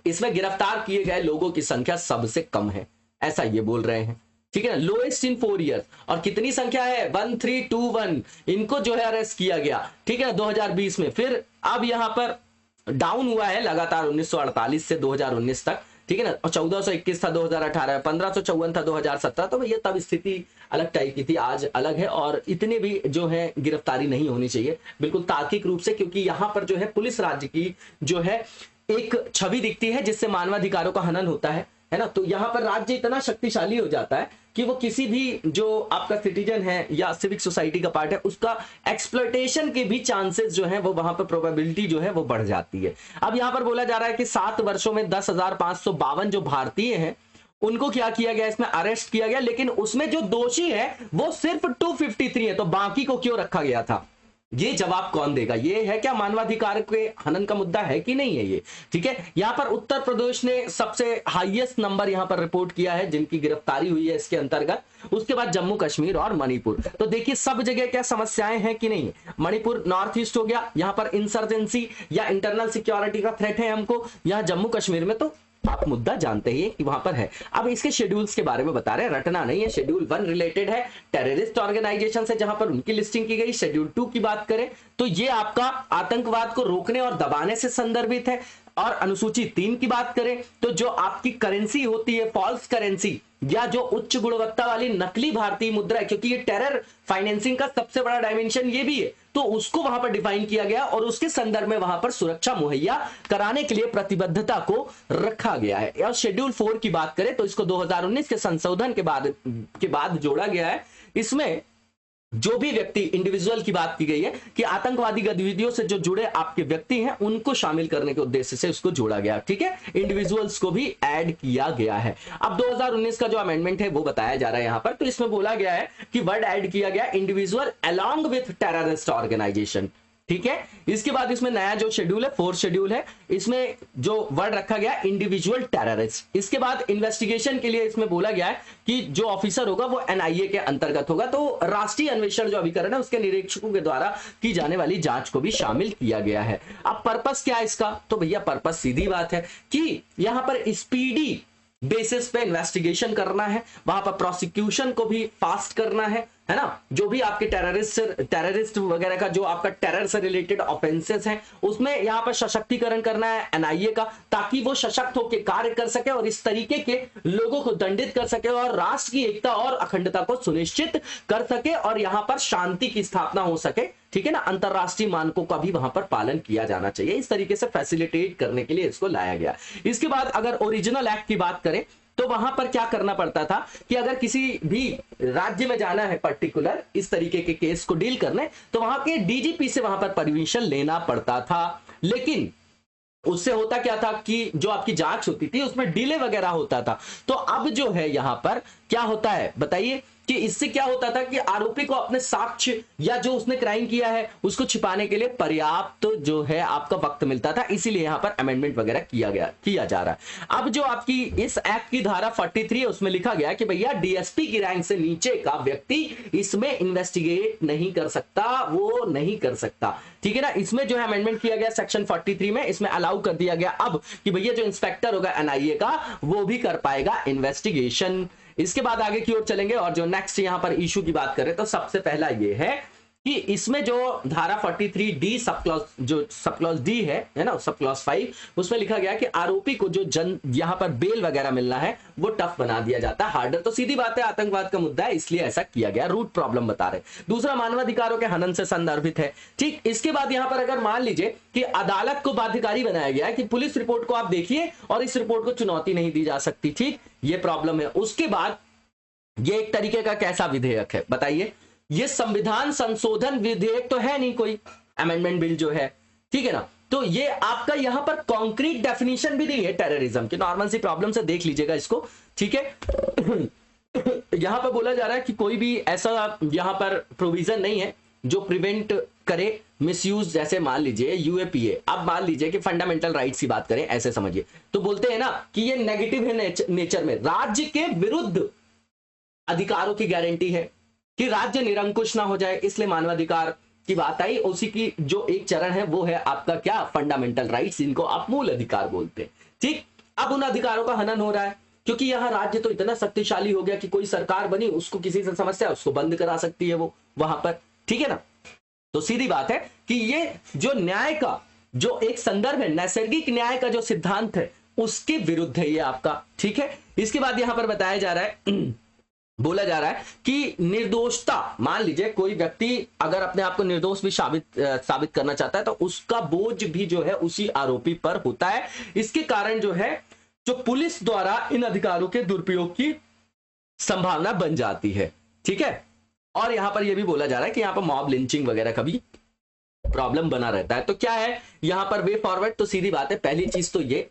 B: इसमें गिरफ्तार किए गए लोगों की संख्या सबसे कम है, ऐसा ये बोल रहे हैं, ठीक है ना, लोएस्ट इन 4 ईयर्स। और कितनी संख्या है, 1321 इनको जो है अरेस्ट किया गया, ठीक है, 2020 में। फिर अब यहां पर डाउन हुआ है लगातार 1948 से 2019 तक, ठीक है ना, और 1421 था 2018, 1554 था 2017। तो भैया तब स्थिति अलग टाइप की थी, आज अलग है। और इतने भी जो है गिरफ्तारी नहीं होनी चाहिए, बिल्कुल तार्किक रूप से, क्योंकि यहां पर जो है पुलिस राज्य की जो है एक छवि दिखती है जिससे मानवाधिकारों का हनन होता है ना। तो यहां पर राज्य इतना शक्तिशाली हो जाता है कि वो किसी भी जो आपका सिटीजन है या सिविक सोसाइटी का पार्ट है, उसका एक्सप्लॉयटेशन के भी चांसेस जो है वो वहां पर प्रोबेबिलिटी जो है वो बढ़ जाती है। अब यहां पर बोला जा रहा है कि 7 वर्षों में 10,552 जो भारतीय हैं उनको क्या किया गया, इसमें अरेस्ट किया गया, लेकिन उसमें जो दोषी है वो सिर्फ 253 है। तो बाकी को क्यों रखा गया था, ये जवाब कौन देगा। ये है क्या मानवाधिकार के हनन का मुद्दा है कि नहीं है ये, ठीक है। यहां पर उत्तर प्रदेश ने सबसे हाईएस्ट नंबर यहां पर रिपोर्ट किया है जिनकी गिरफ्तारी हुई है इसके अंतर्गत, उसके बाद जम्मू कश्मीर और मणिपुर। तो देखिए सब जगह क्या समस्याएं हैं कि नहीं। मणिपुर नॉर्थ ईस्ट हो गया, यहां पर इंसर्जेंसी या इंटरनल सिक्योरिटी का थ्रेट है हमको, यहां जम्मू कश्मीर में तो आप मुद्दा जानते ही कि वहां पर है। अब इसके शेड्यूल्स के बारे में बता रहे हैं, रटना नहीं है। शेड्यूल 1 रिलेटेड है टेररिस्ट ऑर्गेनाइजेशन से, जहां पर उनकी लिस्टिंग की गई। शेड्यूल 2 की बात करें तो ये आपका आतंकवाद को रोकने और दबाने से संदर्भित है। और अनुसूची 3 की बात करें तो जो आपकी करेंसी होती है, फॉल्स करेंसी या जो उच्च गुणवत्ता वाली नकली भारतीय मुद्रा है, क्योंकि ये टेरर फाइनेंसिंग का सबसे बड़ा डायमेंशन ये भी है, तो उसको वहां पर डिफाइन किया गया और उसके संदर्भ में वहां पर सुरक्षा मुहैया कराने के लिए प्रतिबद्धता को रखा गया है। और शेड्यूल 4 की बात करें तो इसको 2019 के संशोधन के बाद जोड़ा गया है। इसमें जो भी व्यक्ति, इंडिविजुअल की बात की गई है कि आतंकवादी गतिविधियों से जो जुड़े आपके व्यक्ति हैं उनको शामिल करने के उद्देश्य से उसको जोड़ा गया, ठीक है, इंडिविजुअल्स को भी ऐड किया गया है। अब 2019 का जो अमेंडमेंट है वो बताया जा रहा है यहां पर, तो इसमें बोला गया है कि वर्ड ऐड किया गया individual along with terrorist organisation, ठीक है। इसके बाद इसमें नया जो शेड्यूल है, 4th शेड्यूल है, इसमें जो वर्ड रखा गया इंडिविजुअल टेररिस्ट। इसके बाद इन्वेस्टिगेशन के लिए इसमें बोला गया है कि जो ऑफिसर होगा वो एनआईए के अंतर्गत होगा, तो राष्ट्रीय अन्वेषण जो अभिकरण है उसके निरीक्षकों के द्वारा की जाने वाली जांच को भी शामिल किया गया है। अब पर्पस क्या है इसका, तो भैया पर्पस सीधी बात है कि यहां पर स्पीडी बेसिस पे इन्वेस्टिगेशन करना है, वहां पर प्रोसिक्यूशन को भी फास्ट करना है ना। जो भी आपके टेररिस्ट वगैरह का जो आपका टेरर से रिलेटेड ऑफेंसेस हैं उसमें यहां पर सशक्तिकरण करना है एनआईए का, ताकि वो सशक्त होकर कार्य कर सके और इस तरीके के लोगों को दंडित कर सके और राष्ट्र की एकता और अखंडता को सुनिश्चित कर सके और यहां पर शांति की स्थापना हो सके, ठीक है ना। अंतरराष्ट्रीय मानकों का भी वहां पर पालन किया जाना चाहिए, इस तरीके से फैसिलिटेट करने के लिए इसको लाया गया। इसके बाद अगर ओरिजिनल एक्ट की बात करें तो वहां पर क्या करना पड़ता था कि अगर किसी भी राज्य में जाना है पर्टिकुलर इस तरीके के केस को डील करने, तो वहां के डीजीपी से वहां पर परमिशन लेना पड़ता था। लेकिन उससे होता क्या था कि जो आपकी जांच होती थी उसमें डिले वगैरह होता था। तो अब जो है यहां पर क्या होता है बताइए कि इससे क्या होता था कि आरोपी को अपने साक्ष्य या जो उसने क्राइम किया है उसको छिपाने के लिए पर्याप्त जो है आपका वक्त मिलता था, इसीलिए यहां पर अमेंडमेंट वगैरह किया जा रहा है। अब जो आपकी इस एक्ट की धारा 43 है उसमें लिखा गया कि भैया डीएसपी की रैंक से नीचे का व्यक्ति इसमें इन्वेस्टिगेट नहीं कर सकता, वो नहीं कर सकता, ठीक है ना। इसमें जो है अमेंडमेंट किया गया सेक्शन 43 में, इसमें अलाउ कर दिया गया अब कि भैया जो इंस्पेक्टर होगा एनआईए का वो भी कर पाएगा इन्वेस्टिगेशन। इसके बाद आगे की ओर चलेंगे और जो नेक्स्ट यहां पर इशू की बात करें तो सबसे पहला ये है कि इसमें जो धारा 43 डी सब क्लॉज डी है ना, सब क्लॉज 5, उसमें लिखा गया कि आरोपी को जो यहां पर बेल वगैरह मिलना है वो टफ बना दिया जाता है, हार्डर। तो सीधी बात है आतंकवाद का मुद्दा है इसलिए ऐसा किया गया, रूट प्रॉब्लम बता रहे। दूसरा मानवाधिकारों के हनन से संदर्भित है, ठीक। इसके बाद यहां पर अगर मान लीजिए कि अदालत को बाध्यकारी बनाया गया है कि पुलिस रिपोर्ट को आप देखिए और इस रिपोर्ट को चुनौती नहीं दी जा सकती, ठीक, ये प्रॉब्लम है। उसके बाद ये एक तरीके का कैसा विधेयक है बताइए, ये संविधान संशोधन विधेयक तो है नहीं कोई, अमेंडमेंट बिल जो है, ठीक है ना। तो ये आपका यहां पर कॉन्क्रीट डेफिनेशन भी नहीं है टेररिज्म की, नॉर्मल सी प्रॉब्लम से देख लीजिएगा इसको, ठीक है। यहां पर बोला जा रहा है कि कोई भी ऐसा यहां पर प्रोविजन नहीं है जो प्रिवेंट करे मिसयूज, जैसे मान लीजिए यूएपीए। अब मान लीजिए कि फंडामेंटल राइट्स की बात करें, ऐसे समझिए, तो बोलते हैं ना कि ये नेगेटिव है नेचर में, राज्य के विरुद्ध अधिकारों की गारंटी है कि राज्य निरंकुश ना हो जाए, इसलिए मानवाधिकार की बात आई। उसी की जो एक चरण है वो है आपका क्या, फंडामेंटल राइट्स, जिनको आप मूल अधिकार बोलते हैं, ठीक। अब उन अधिकारों का हनन हो रहा है क्योंकि यहां राज्य तो इतना शक्तिशाली हो गया कि कोई सरकार बनी उसको किसी से समस्या उसको बंद करा सकती है वो वहां पर, ठीक है ना। तो सीधी बात है कि ये जो न्याय का जो एक संदर्भ है, नैसर्गिक न्याय का जो सिद्धांत है उसके विरुद्ध है ये आपका, ठीक है। इसके बाद यहां पर बताया जा रहा है, बोला जा रहा है कि निर्दोषता, मान लीजिए कोई व्यक्ति अगर अपने आप को निर्दोष भी साबित करना चाहता है तो उसका बोझ भी जो है उसी आरोपी पर होता है। इसके कारण जो है जो पुलिस द्वारा इन अधिकारों के दुरुपयोग की संभावना बन जाती है, ठीक है। और यहां पर यह भी बोला जा रहा है कि यहां पर मॉब लिंचिंग वगैरह का भी प्रॉब्लम बना रहता है। तो क्या है यहां पर वे फॉरवर्ड, तो सीधी बात है, पहली चीज तो ये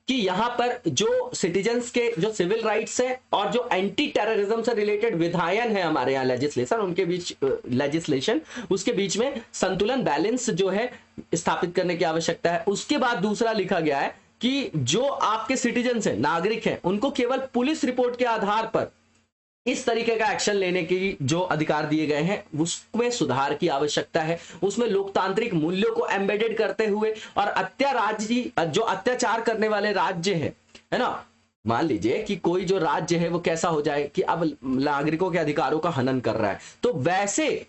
B: कि यहां पर जो सिटीजन्स के जो सिविल राइट्स है और जो एंटी टेररिज्म से रिलेटेड विधायन है हमारे यहाँ लेजिस्लेशन, उनके बीच लेजिस्लेशन, उसके बीच में संतुलन, बैलेंस जो है स्थापित करने की आवश्यकता है। उसके बाद दूसरा लिखा गया है कि जो आपके सिटीजन्स हैं, नागरिक हैं, उनको केवल पुलिस रिपोर्ट के आधार पर इस तरीके का एक्शन लेने की जो अधिकार दिए गए हैं उसमें सुधार की आवश्यकता है। उसमें लोकतांत्रिक मूल्यों को एम्बेडेड करते हुए और जो अत्याचार करने वाले राज्य है ना, मान लीजिए कि कोई जो राज्य है वो कैसा हो जाए कि अब नागरिकों के अधिकारों का हनन कर रहा है, तो वैसे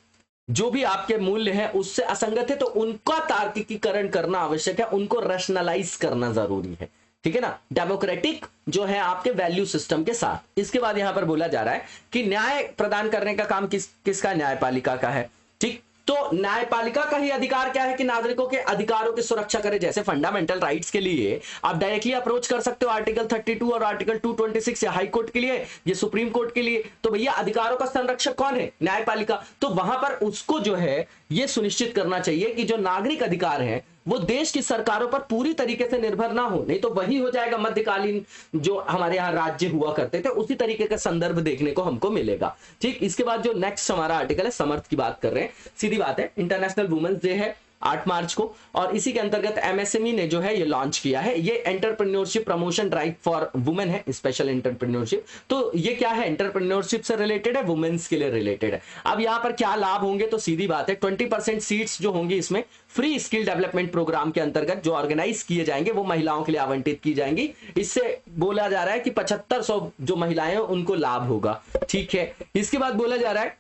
B: जो भी आपके मूल्य हैं उससे असंगत है तो उनका तार्किकीकरण करना आवश्यक है, उनको रैशनलाइज करना जरूरी है, ठीक है ना, डेमोक्रेटिक जो है आपके वैल्यू सिस्टम के साथ। इसके बाद यहां पर बोला जा रहा है कि न्याय प्रदान करने का काम किसका, न्यायपालिका का है, ठीक। तो न्यायपालिका का ही अधिकार क्या है कि नागरिकों के अधिकारों की सुरक्षा करे। जैसे फंडामेंटल राइट्स के लिए आप डायरेक्टली अप्रोच कर सकते हो आर्टिकल 32 और आर्टिकल 226 या हाई कोर्ट के लिए, ये सुप्रीम कोर्ट के लिए, तो भैया अधिकारों का संरक्षक कौन है, न्यायपालिका। तो वहां पर उसको जो है ये सुनिश्चित करना चाहिए कि जो नागरिक अधिकार है वो देश की सरकारों पर पूरी तरीके से निर्भर ना हो, नहीं तो वही हो जाएगा मध्यकालीन जो हमारे यहाँ राज्य हुआ करते थे, उसी तरीके का संदर्भ देखने को हमको मिलेगा, ठीक। इसके बाद जो नेक्स्ट हमारा आर्टिकल है, समर्थ की बात कर रहे हैं, सीधी बात है, इंटरनेशनल वुमेन्स डे है 8 मार्च को, और इसी के अंतर्गत एमएसएमई ने जो है ये लॉन्च किया है, ये entrepreneurship promotion drive for women है, स्पेशल एंटरप्रेन्योरशिप। तो ये क्या है, एंटरप्रेन्योरशिप से रिलेटेड है, वुमेन्स के लिए रिलेटेड है। अब यहाँ पर क्या लाभ होंगे, तो सीधी बात है 20% सीट्स जो होंगी इसमें फ्री स्किल डेवलपमेंट प्रोग्राम के अंतर्गत जो ऑर्गेनाइज किए जाएंगे वो महिलाओं के लिए आवंटित की जाएंगी। इससे बोला जा रहा है कि 7500 जो महिलाएं हैं उनको लाभ होगा, ठीक है। इसके बाद बोला जा रहा है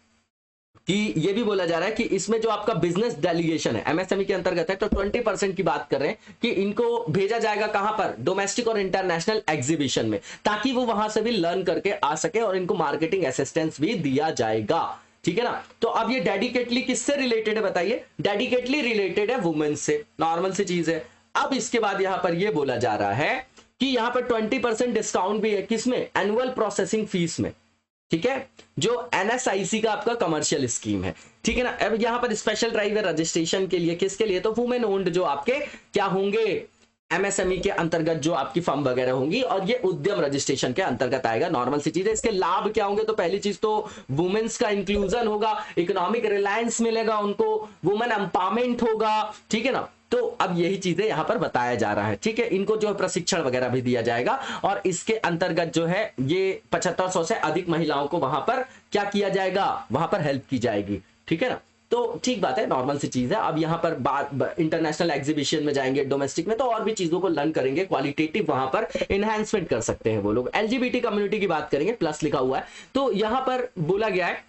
B: कि ये भी बोला जा रहा है कि इसमें जो आपका बिजनेस डेलीगेशन है एमएसएमई के अंतर्गत है, तो 20% की बात कर रहे हैं कि इनको भेजा जाएगा कहां पर, डोमेस्टिक और इंटरनेशनल एग्जीबिशन में, ताकि वो वहां से भी लर्न करके आ सके और इनको मार्केटिंग असिस्टेंस भी दिया जाएगा, ठीक है ना। तो अब ये डेडिकेटली किससे रिलेटेड है बताइए, डेडिकेटली रिलेटेड है वुमेन से, नॉर्मल सी चीज है। अब इसके बाद यहां पर यह बोला जा रहा है कि यहां पर 20% डिस्काउंट भी है, किसमें, एनुअल प्रोसेसिंग फीस में, ठीक है, जो एनएसआईसी का आपका कमर्शियल स्कीम है, ठीक है ना। अब यहां पर स्पेशल ड्राइव है रजिस्ट्रेशन के लिए, किसके लिए, तो वुमेन ओन्ड जो आपके क्या होंगे, एमएसएमई के अंतर्गत जो आपकी फर्म वगैरह होंगी, और ये उद्यम रजिस्ट्रेशन के अंतर्गत आएगा। नॉर्मल सी चीज है। इसके लाभ क्या होंगे? तो पहली चीज तो वुमेन्स का इंक्लूजन होगा, इकोनॉमिक रिलायंस मिलेगा उनको, वुमेन एम्पावरमेंट होगा, ठीक है ना। तो अब यही चीजें यहां पर बताया जा रहा है, ठीक है। इनको जो प्रशिक्षण वगैरह भी दिया जाएगा, और इसके अंतर्गत जो है ये 7500 से अधिक महिलाओं को वहां पर क्या किया जाएगा? वहां पर हेल्प की जाएगी, ठीक है ना। तो ठीक बात है, नॉर्मल सी चीज है। अब यहाँ पर बात इंटरनेशनल एग्जीबिशन में जाएंगे, डोमेस्टिक में तो और भी चीजों को लर्न करेंगे, क्वालिटेटिव वहां पर एनहांसमेंट कर सकते हैं वो लोग। एलजीबीटी कम्युनिटी की बात करेंगे, प्लस लिखा हुआ है, तो यहाँ पर बोला गया है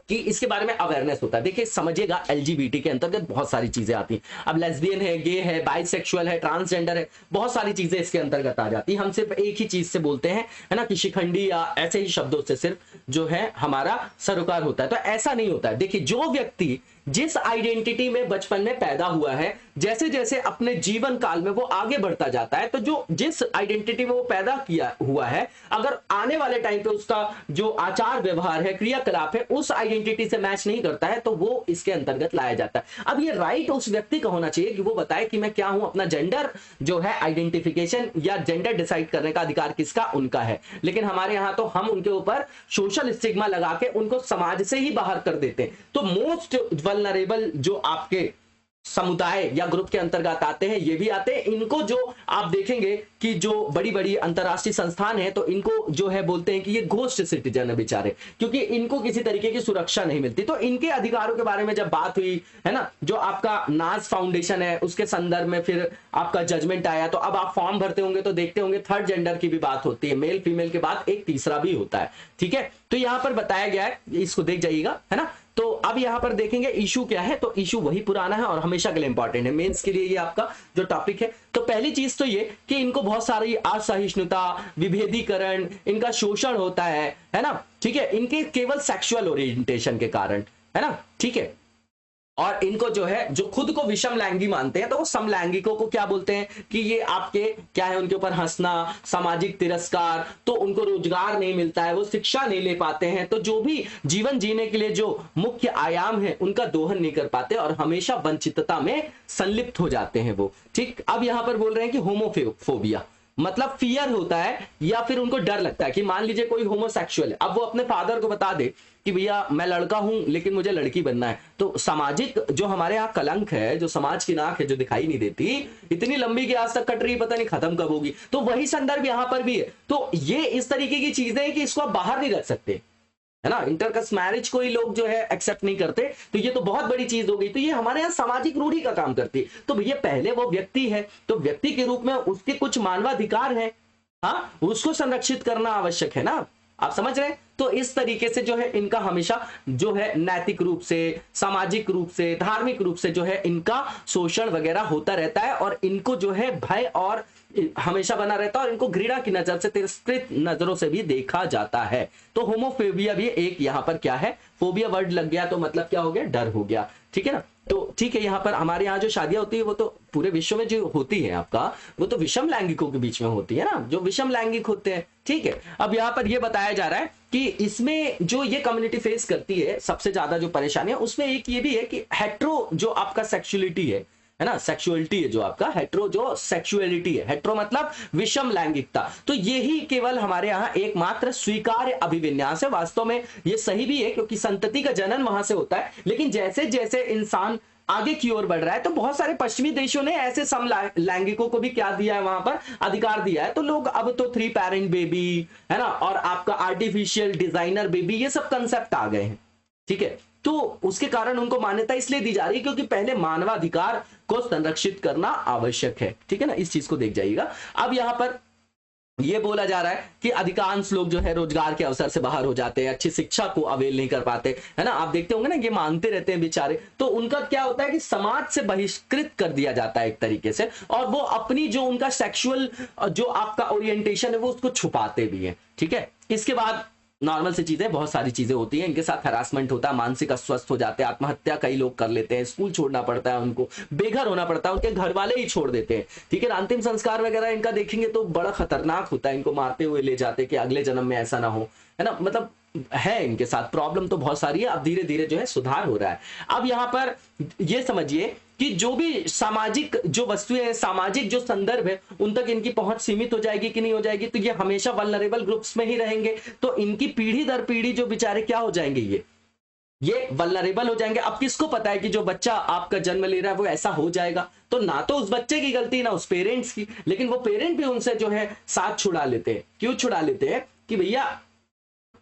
B: कि इसके बारे में अवेयरनेस होता है। देखिए समझिएगा, एलजीबीटी के अंतर्गत बहुत सारी चीजें आती हैं। अब लेस्बियन है, गे है, बाइसेक्सुअल है, ट्रांसजेंडर है, बहुत सारी चीजें इसके अंतर्गत आ जाती हैं। हम सिर्फ एक ही चीज से बोलते हैं, है ना, कि शिखंडी या ऐसे ही शब्दों से सिर्फ जो है हमारा सरोकार होता है, तो ऐसा नहीं होता है। देखिए, जो व्यक्ति जिस आइडेंटिटी में बचपन में पैदा हुआ है, जैसे जैसे अपने जीवन काल में वो आगे बढ़ता जाता है, तो जो जिस आइडेंटिटी में वो पैदा किया हुआ है, अगर आने वाले टाइम पे उसका जो आचार व्यवहार है, क्रियाकलाप है, उस आइडेंटिटी से मैच नहीं करता है, तो वो इसके अंतर्गत लाया जाता है। अब ये राइट उस व्यक्ति का होना चाहिए कि वो बताए कि मैं क्या हूं, अपना जेंडर जो है आइडेंटिफिकेशन या जेंडर डिसाइड करने का अधिकार किसका? उनका है। लेकिन हमारे यहां तो हम उनके ऊपर सोशल स्टिग्मा लगा के उनको समाज से ही बाहर कर देते हैं। तो मोस्ट वल्नरेबल जो आपके समुदाय या ग्रुप के अंतर्गत आते हैं, ये भी आते हैं। इनको जो आप देखेंगे कि जो बड़ी बड़ी अंतरराष्ट्रीय संस्थान है, तो इनको जो है बोलते हैं कि ये घोस्ट सिटीजन है बेचारे, क्योंकि इनको किसी तरीके की सुरक्षा नहीं मिलती। तो इनके अधिकारों के बारे में जब बात हुई, है ना, जो आपका नाज फाउंडेशन है उसके संदर्भ में फिर आपका जजमेंट आया। तो अब आप फॉर्म भरते होंगे तो देखते होंगे थर्ड जेंडर की भी बात होती है, मेल फीमेल के बाद एक तीसरा भी होता है, ठीक है। तो यहां पर बताया गया है, इसको देख जाइएगा, है ना। तो अब यहां पर देखेंगे इशू क्या है, तो इशू वही पुराना है और हमेशा के लिए इंपॉर्टेंट है, मेंस के लिए ये आपका जो टॉपिक है। तो पहली चीज तो ये कि इनको बहुत सारी असहिष्णुता, विभेदीकरण, इनका शोषण होता है ना, ठीक है, इनके केवल सेक्सुअल ओरिएंटेशन के कारण, है ना, ठीक है। और इनको जो है, जो खुद को विषम लैंगी मानते हैं, तो वो समलैंगिकों को क्या बोलते हैं कि ये आपके क्या है, उनके ऊपर हंसना, सामाजिक तिरस्कार, तो उनको रोजगार नहीं मिलता है, वो शिक्षा नहीं ले पाते हैं, तो जो भी जीवन जीने के लिए जो मुख्य आयाम है उनका दोहन नहीं कर पाते और हमेशा वंचितता में संलिप्त हो जाते हैं वो, ठीक। अब यहां पर बोल रहे हैं कि होमोफोबिया मतलब फियर होता है, या फिर उनको डर लगता है कि मान लीजिए कोई होमोसेक्सुअल है, अब वो अपने फादर को बता दे कि भैया मैं लड़का हूं लेकिन मुझे लड़की बनना है, तो सामाजिक जो हमारे यहाँ कलंक है, जो समाज की नाक है जो दिखाई नहीं देती, इतनी लंबी कि आज तक कट रही, पता नहीं खत्म कब होगी, तो वही संदर्भ यहां पर भी है। तो ये इस तरीके की चीजें हैं कि इसको आप बाहर नहीं रख सकते, है ना। इंटरकास्ट मैरिज को ही लोग जो है एक्सेप्ट नहीं करते, तो ये तो बहुत बड़ी चीज हो गई। तो ये हमारे यहाँ सामाजिक रूढ़ी का काम करती है। तो भैया पहले वो व्यक्ति है, तो व्यक्ति के रूप में उसके कुछ मानवाधिकार है, हाँ, उसको संरक्षित करना आवश्यक है ना, आप समझ रहे हैं। तो इस तरीके से जो है इनका हमेशा जो है नैतिक रूप से, सामाजिक रूप से, धार्मिक रूप से जो है इनका शोषण वगैरह होता रहता है, और इनको जो है भय और हमेशा बना रहता है, और इनको घृणा की नजर से, तिरस्कृत नजरों से भी देखा जाता है। तो होमोफोबिया भी एक यहां पर क्या है, फोबिया वर्ड लग गया तो मतलब क्या हो गया, डर हो गया, ठीक है ना। तो ठीक है, यहाँ पर हमारे यहाँ जो शादियां होती है वो तो पूरे विश्व में जो होती है आपका, वो तो विषम लैंगिकों के बीच में होती है ना, जो विषम लैंगिक होते हैं, ठीक है। अब यहाँ पर ये बताया जा रहा है कि इसमें जो ये कम्युनिटी फेस करती है सबसे ज्यादा जो परेशानी है, उसमें एक ये भी है कि हेट्रो जो आपका सेक्सुअलिटी है ना, सेक्सुअलिटी है जो आपका, हेट्रो जो सेक्सुअलिटी है, हेट्रो मतलब विषम लैंगिकता, तो यही केवल हमारे यहाँ एकमात्र स्वीकार्य अभिविन्यास है। वास्तव में ये सही भी है, क्योंकि संतति का जनन वहां से होता है, लेकिन जैसे जैसे इंसान आगे की ओर बढ़ रहा है, तो बहुत सारे पश्चिमी देशों ने ऐसे सम लैंगिकों को भी क्या दिया है, वहां पर अधिकार दिया है। तो लोग अब तो 3 पेरेंट बेबी, है ना, और आपका आर्टिफिशियल डिजाइनर बेबी, ये सब कंसेप्ट आ गए हैं, ठीक है। तो उसके कारण उनको मान्यता इसलिए दी जा रही है क्योंकि पहले मानवाधिकार को संरक्षित करना आवश्यक है, ठीक है ना। इस चीज को देख जाइएगा। अब यहां पर ये बोला जा रहा है कि अधिकांश लोग जो है रोजगार के अवसर से बाहर हो जाते हैं, अच्छी शिक्षा को अवेल नहीं कर पाते, है ना। आप देखते होंगे ना, ये मांगते रहते हैं बेचारे, तो उनका क्या होता है कि समाज से बहिष्कृत कर दिया जाता है एक तरीके से, और वो अपनी जो उनका सेक्सुअल जो आपका ओरिएंटेशन है वो उसको छुपाते भी है, ठीक है। इसके बाद नॉर्मल सी चीजें, बहुत सारी चीजें होती हैं, इनके साथ हरासमेंट होता है, मानसिक अस्वस्थ हो जाते हैं, आत्महत्या कई लोग कर लेते हैं, स्कूल छोड़ना पड़ता है उनको, बेघर होना पड़ता है, उनके घर वाले ही छोड़ देते हैं, ठीक है। अंतिम संस्कार वगैरह इनका देखेंगे तो बड़ा खतरनाक होता है, इनको मारते हुए ले जाते कि अगले जन्म में ऐसा ना हो, है ना। मतलब है इनके साथ, प्रॉब्लम तो बहुत सारी है। अब धीरे धीरे जो है सुधार हो रहा है। अब यहां पर ये समझिए कि जो भी सामाजिक जो वस्तुएं हैं, सामाजिक जो संदर्भ है, उन तक इनकी पहुंच सीमित हो जाएगी कि नहीं हो जाएगी, तो ये हमेशा वल्नरेबल ग्रुप्स में ही रहेंगे। तो इनकी पीढ़ी दर पीढ़ी जो बेचारे क्या हो जाएंगे, ये वल्नरेबल हो जाएंगे। अब किसको पता है कि जो बच्चा आपका जन्म ले रहा है वो ऐसा हो जाएगा? तो ना तो उस बच्चे की गलती ना उस पेरेंट्स की, लेकिन वो पेरेंट भी उनसे जो है साथ छुड़ा लेते हैं। क्यों छुड़ा लेते हैं? कि भैया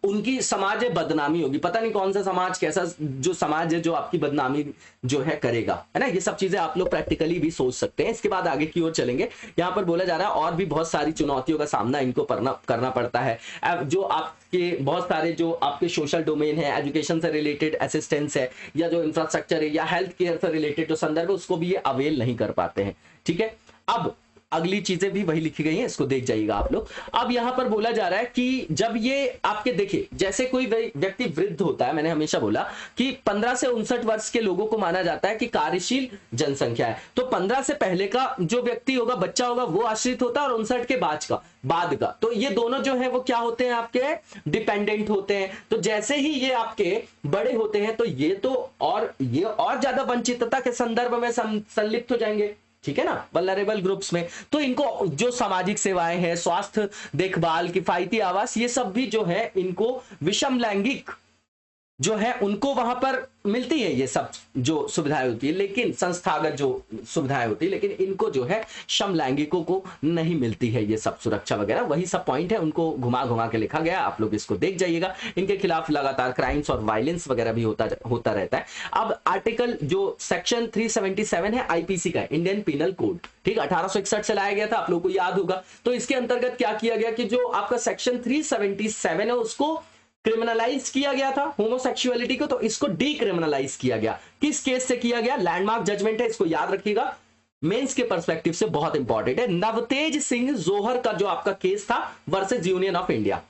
B: उनकी समाज में बदनामी होगी, पता नहीं कौन सा समाज, कैसा जो समाज है जो आपकी बदनामी जो है करेगा, है ना। ये सब चीजें आप लोग प्रैक्टिकली भी सोच सकते हैं। इसके बाद आगे की ओर चलेंगे। यहाँ पर बोला जा रहा है और भी बहुत सारी चुनौतियों का सामना इनको करना पड़ता है। अब जो आपके बहुत सारे जो आपके सोशल डोमेन है, एजुकेशन से रिलेटेड असिस्टेंस है, या जो इंफ्रास्ट्रक्चर है, या हेल्थ केयर से रिलेटेड जो संदर्भ है, उसको भी ये अवेल नहीं कर पाते हैं। ठीक है, अब अगली चीजें भी वही लिखी गई हैं, इसको देख जाइएगा आप लोग। अब यहां पर बोला जा रहा है कि जब ये आपके देखिए, जैसे कोई व्यक्ति वृद्ध होता है, मैंने हमेशा बोला कि 15 से 59 वर्ष के लोगों को माना जाता है कि कार्यशील जनसंख्या है। तो 15 से पहले का जो व्यक्ति होगा, बच्चा होगा, वो आश्रित होता है, और 59 के बाद का तो ये दोनों जो है वो क्या होते हैं, आपके डिपेंडेंट होते हैं। तो जैसे ही ये आपके बड़े होते हैं, तो ये और ज्यादा वंचितता के संदर्भ में संलिप्त हो जाएंगे। ठीक है ना, वल्नरेबल ग्रुप्स में। तो इनको जो सामाजिक सेवाएं हैं, स्वास्थ्य देखभाल, किफायती आवास, ये सब भी जो है इनको विषम लैंगिक जो है उनको वहां पर मिलती है, ये सब जो सुविधाएं होती है, लेकिन संस्थागत जो सुविधाएं होती है, लेकिन इनको जो है समलैंगिकों को नहीं मिलती है ये सब सुरक्षा वगैरह। वही सब पॉइंट है, उनको घुमा घुमा के लिखा गया, आप लोग इसको देख जाइएगा। इनके खिलाफ लगातार क्राइम्स और वायलेंस वगैरह भी होता रहता है। अब आर्टिकल जो सेक्शन 377 है आईपीसी का, इंडियन पिनल कोड, ठीक, 1861 से लाया गया था, आप लोगों को याद होगा। तो इसके अंतर्गत क्या किया गया कि जो आपका सेक्शन 377 है उसको क्रिमिनलाइज किया गया था, होमोसेक्सुअलिटी को, तो इसको डीक्रिमिनलाइज किया गया। किस केस से किया गया? लैंडमार्क जजमेंट है, इसको याद रखिएगा, मेंस के पर्सपेक्टिव से बहुत इंपॉर्टेंट है। नवतेज सिंह जोहर का जो आपका केस था वर्सेस यूनियन ऑफ इंडिया,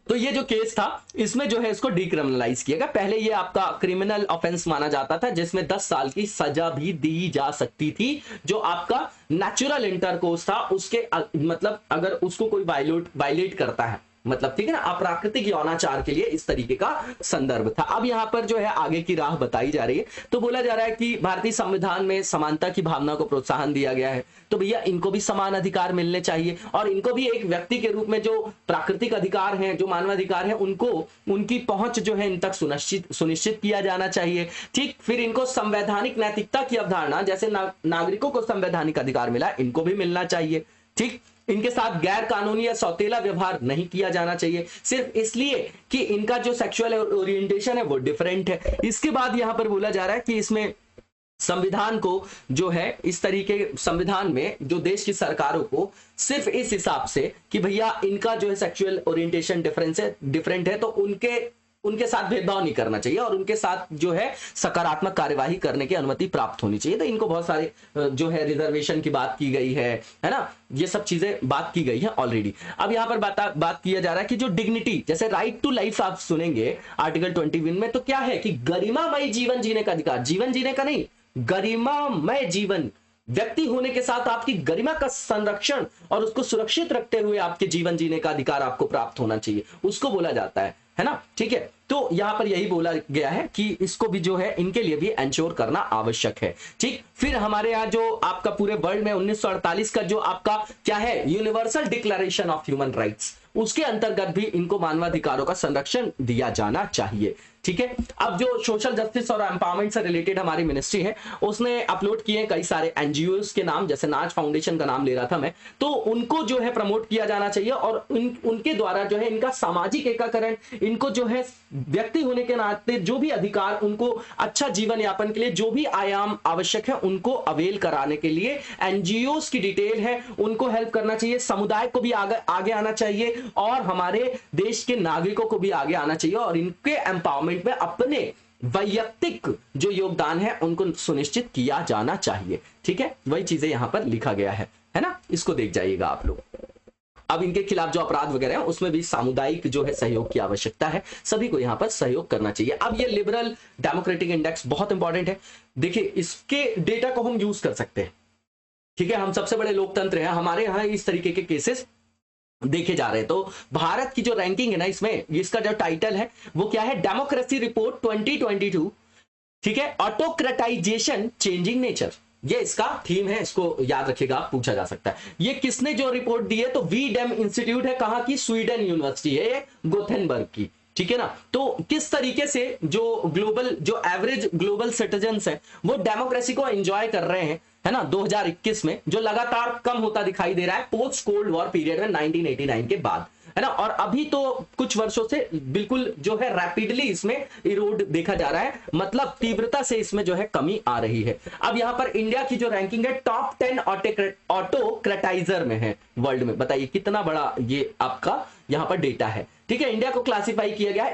B: तो ये जो केस था इसमें जो है इसको डीक्रिमिनलाइज किया गया। पहले ये आपका क्रिमिनल ऑफेंस माना जाता था, जिसमें 10 साल की सजा भी दी जा सकती थी। जो आपका नेचुरल इंटरकोर्स था उसके मतलब अगर उसको कोई वायलेट करता है, मतलब ठीक है ना, अप्राकृतिक यौनाचार के लिए इस तरीके का संदर्भ था। अब यहां पर जो है आगे की राह बताई जा रही है। तो बोला जा रहा है कि भारतीय संविधान में समानता की भावना को प्रोत्साहन दिया गया है, तो भैया इनको भी समान अधिकार मिलने चाहिए, और इनको भी एक व्यक्ति के रूप में जो प्राकृतिक अधिकार हैं, जो मानवाधिकार है, उनको उनकी पहुंच जो है इन तक सुनिश्चित किया जाना चाहिए। ठीक, फिर इनको संवैधानिक नैतिकता की अवधारणा, जैसे नागरिकों को संवैधानिक अधिकार मिला, इनको भी मिलना चाहिए। ठीक, इनके साथ गैर कानूनी या सौतेला व्यवहार नहीं किया जाना चाहिए, सिर्फ इसलिए कि इनका जो सेक्सुअल ओरिएंटेशन है वो डिफरेंट है। इसके बाद यहां पर बोला जा रहा है कि इसमें संविधान को जो है इस तरीके, संविधान में जो देश की सरकारों को सिर्फ इस हिसाब से कि भैया इनका जो है सेक्सुअल ओरिएंटेशन डिफरेंट है, तो उनके साथ भेदभाव नहीं करना चाहिए, और उनके साथ जो है सकारात्मक कार्यवाही करने की अनुमति प्राप्त होनी चाहिए। तो इनको बहुत सारे जो है रिजर्वेशन की बात की गई है ना, ये सब चीजें बात की गई है ऑलरेडी। अब यहां पर बात किया जा रहा है कि जो डिग्निटी, जैसे राइट टू लाइफ आप सुनेंगे आर्टिकल 21 में, तो क्या है कि गरिमामय जीवन जीने का अधिकार, जीवन जीने का नहीं, गरिमामय जीवन, व्यक्ति होने के साथ आपकी गरिमा का संरक्षण और उसको सुरक्षित रखते हुए आपके जीवन जीने का अधिकार आपको प्राप्त होना चाहिए, उसको बोला जाता है ना। ठीक है, तो यहां पर यही बोला गया है कि इसको भी जो है इनके लिए भी एंश्योर करना आवश्यक है। ठीक, फिर हमारे यहाँ जो आपका पूरे वर्ल्ड में 1948 का जो आपका क्या है, universal declaration of human rights, उसके अंतर्गत भी इनको मानवाधिकारों का संरक्षण दिया जाना चाहिए। ठीक है, अब जो सोशल जस्टिस और एम्पावरमेंट से रिलेटेड हमारी मिनिस्ट्री है, उसने अपलोड किए कई सारे एनजीओस के नाम, जैसे नाज फाउंडेशन का नाम ले रहा था मैं, तो उनको जो है प्रमोट किया जाना चाहिए, और उनके द्वारा जो है इनका सामाजिक एकीकरण, इनको जो है व्यक्ति होने के नाते जो भी अधिकार, उनको अच्छा जीवन यापन के लिए जो भी आयाम आवश्यक है, उनको अवेल कराने के लिए एनजीओस की डिटेल है, उनको हेल्प करना चाहिए, समुदाय को भी आगे आना चाहिए, और हमारे देश के नागरिकों को भी आगे आना चाहिए, और इनके एम्पावरमेंट में अपने वैयक्तिक जो योगदान है उनको सुनिश्चित किया जाना चाहिए। ठीक है, वही चीजें यहां पर लिखा गया है ना, इसको देख जाइएगा आप लोग। अब इनके खिलाफ जो अपराध वगैरह है उसमें भी सामुदायिक जो है सहयोग की आवश्यकता है, सभी को यहां पर सहयोग करना चाहिए। अब ये लिबरल डेमोक्रेटिक इंडेक्स बहुत इंपॉर्टेंट है, देखिए इसके डेटा को हम यूज कर सकते हैं। ठीक है, हम सबसे बड़े लोकतंत्र हैं, हमारे यहां इस तरीके के केसेस देखे जा रहे हैं। तो भारत की जो रैंकिंग है ना, इसमें इसका जो टाइटल है वो क्या है, डेमोक्रेसी रिपोर्ट 2022, ठीक है, ऑटोक्रेटाइजेशन चेंजिंग नेचर, ये इसका थीम है, इसको याद रखिएगा, पूछा जा सकता है। ये किसने जो रिपोर्ट दी है, तो वी डेम इंस्टीट्यूट है, कहां की, स्वीडन यूनिवर्सिटी है ये, गोथेनबर्ग की, ठीक है ना। तो किस तरीके से जो ग्लोबल, जो एवरेज ग्लोबल सिटीजन्स हैं वो डेमोक्रेसी को एंजॉय कर रहे हैं, है ना, 2021 में, जो लगातार कम होता दिखाई दे रहा है पोस्ट कोल्ड वॉर पीरियड में 1989 के बाद, है ना। और अभी तो कुछ वर्षों से बिल्कुल जो है रैपिडली इसमें इरोड देखा जा रहा है, मतलब तीव्रता से इसमें जो है कमी आ रही है। अब यहां पर इंडिया की जो रैंकिंग है टॉप 10 ऑटोक्रेटाइजर में है वर्ल्ड में। बताइए कितना बड़ा ये आपका यहां पर डेटा है, ठीक है। इंडिया को क्लासिफाई किया गया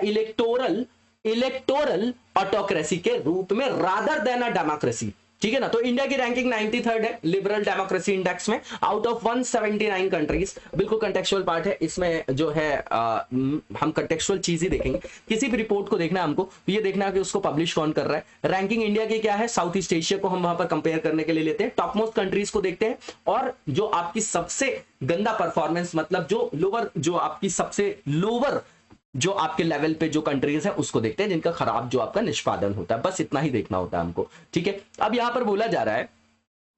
B: इलेक्टोरल ऑटोक्रेसी के रूप में रादर देन अ डेमोक्रेसी, ठीक है ना। तो इंडिया की रैंकिंग 93rd है लिबरल डेमोक्रेसी इंडेक्स में आउट ऑफ 179 कंट्रीज। बिल्कुल कंटेक्चुअल पार्ट है इसमें जो है, हम कंटेक्चुअल चीज ही देखेंगे। किसी भी रिपोर्ट को देखना है हमको तो ये देखना है कि उसको पब्लिश कौन कर रहा है। रैंकिंग इंडिया की क्या है, साउथ ईस्ट एशिया को हम वहां पर कंपेयर करने के लिए लेते हैं, टॉप मोस्ट कंट्रीज को देखते हैं, और जो आपकी सबसे गंदा परफॉर्मेंस, मतलब जो लोअर, जो आपकी सबसे लोअर जो आपके लेवल पे जो कंट्रीज है उसको देखते हैं, जिनका खराब जो आपका निष्पादन होता है। बस इतना ही देखना होता है हमको, ठीक है। अब यहां पर बोला जा रहा है,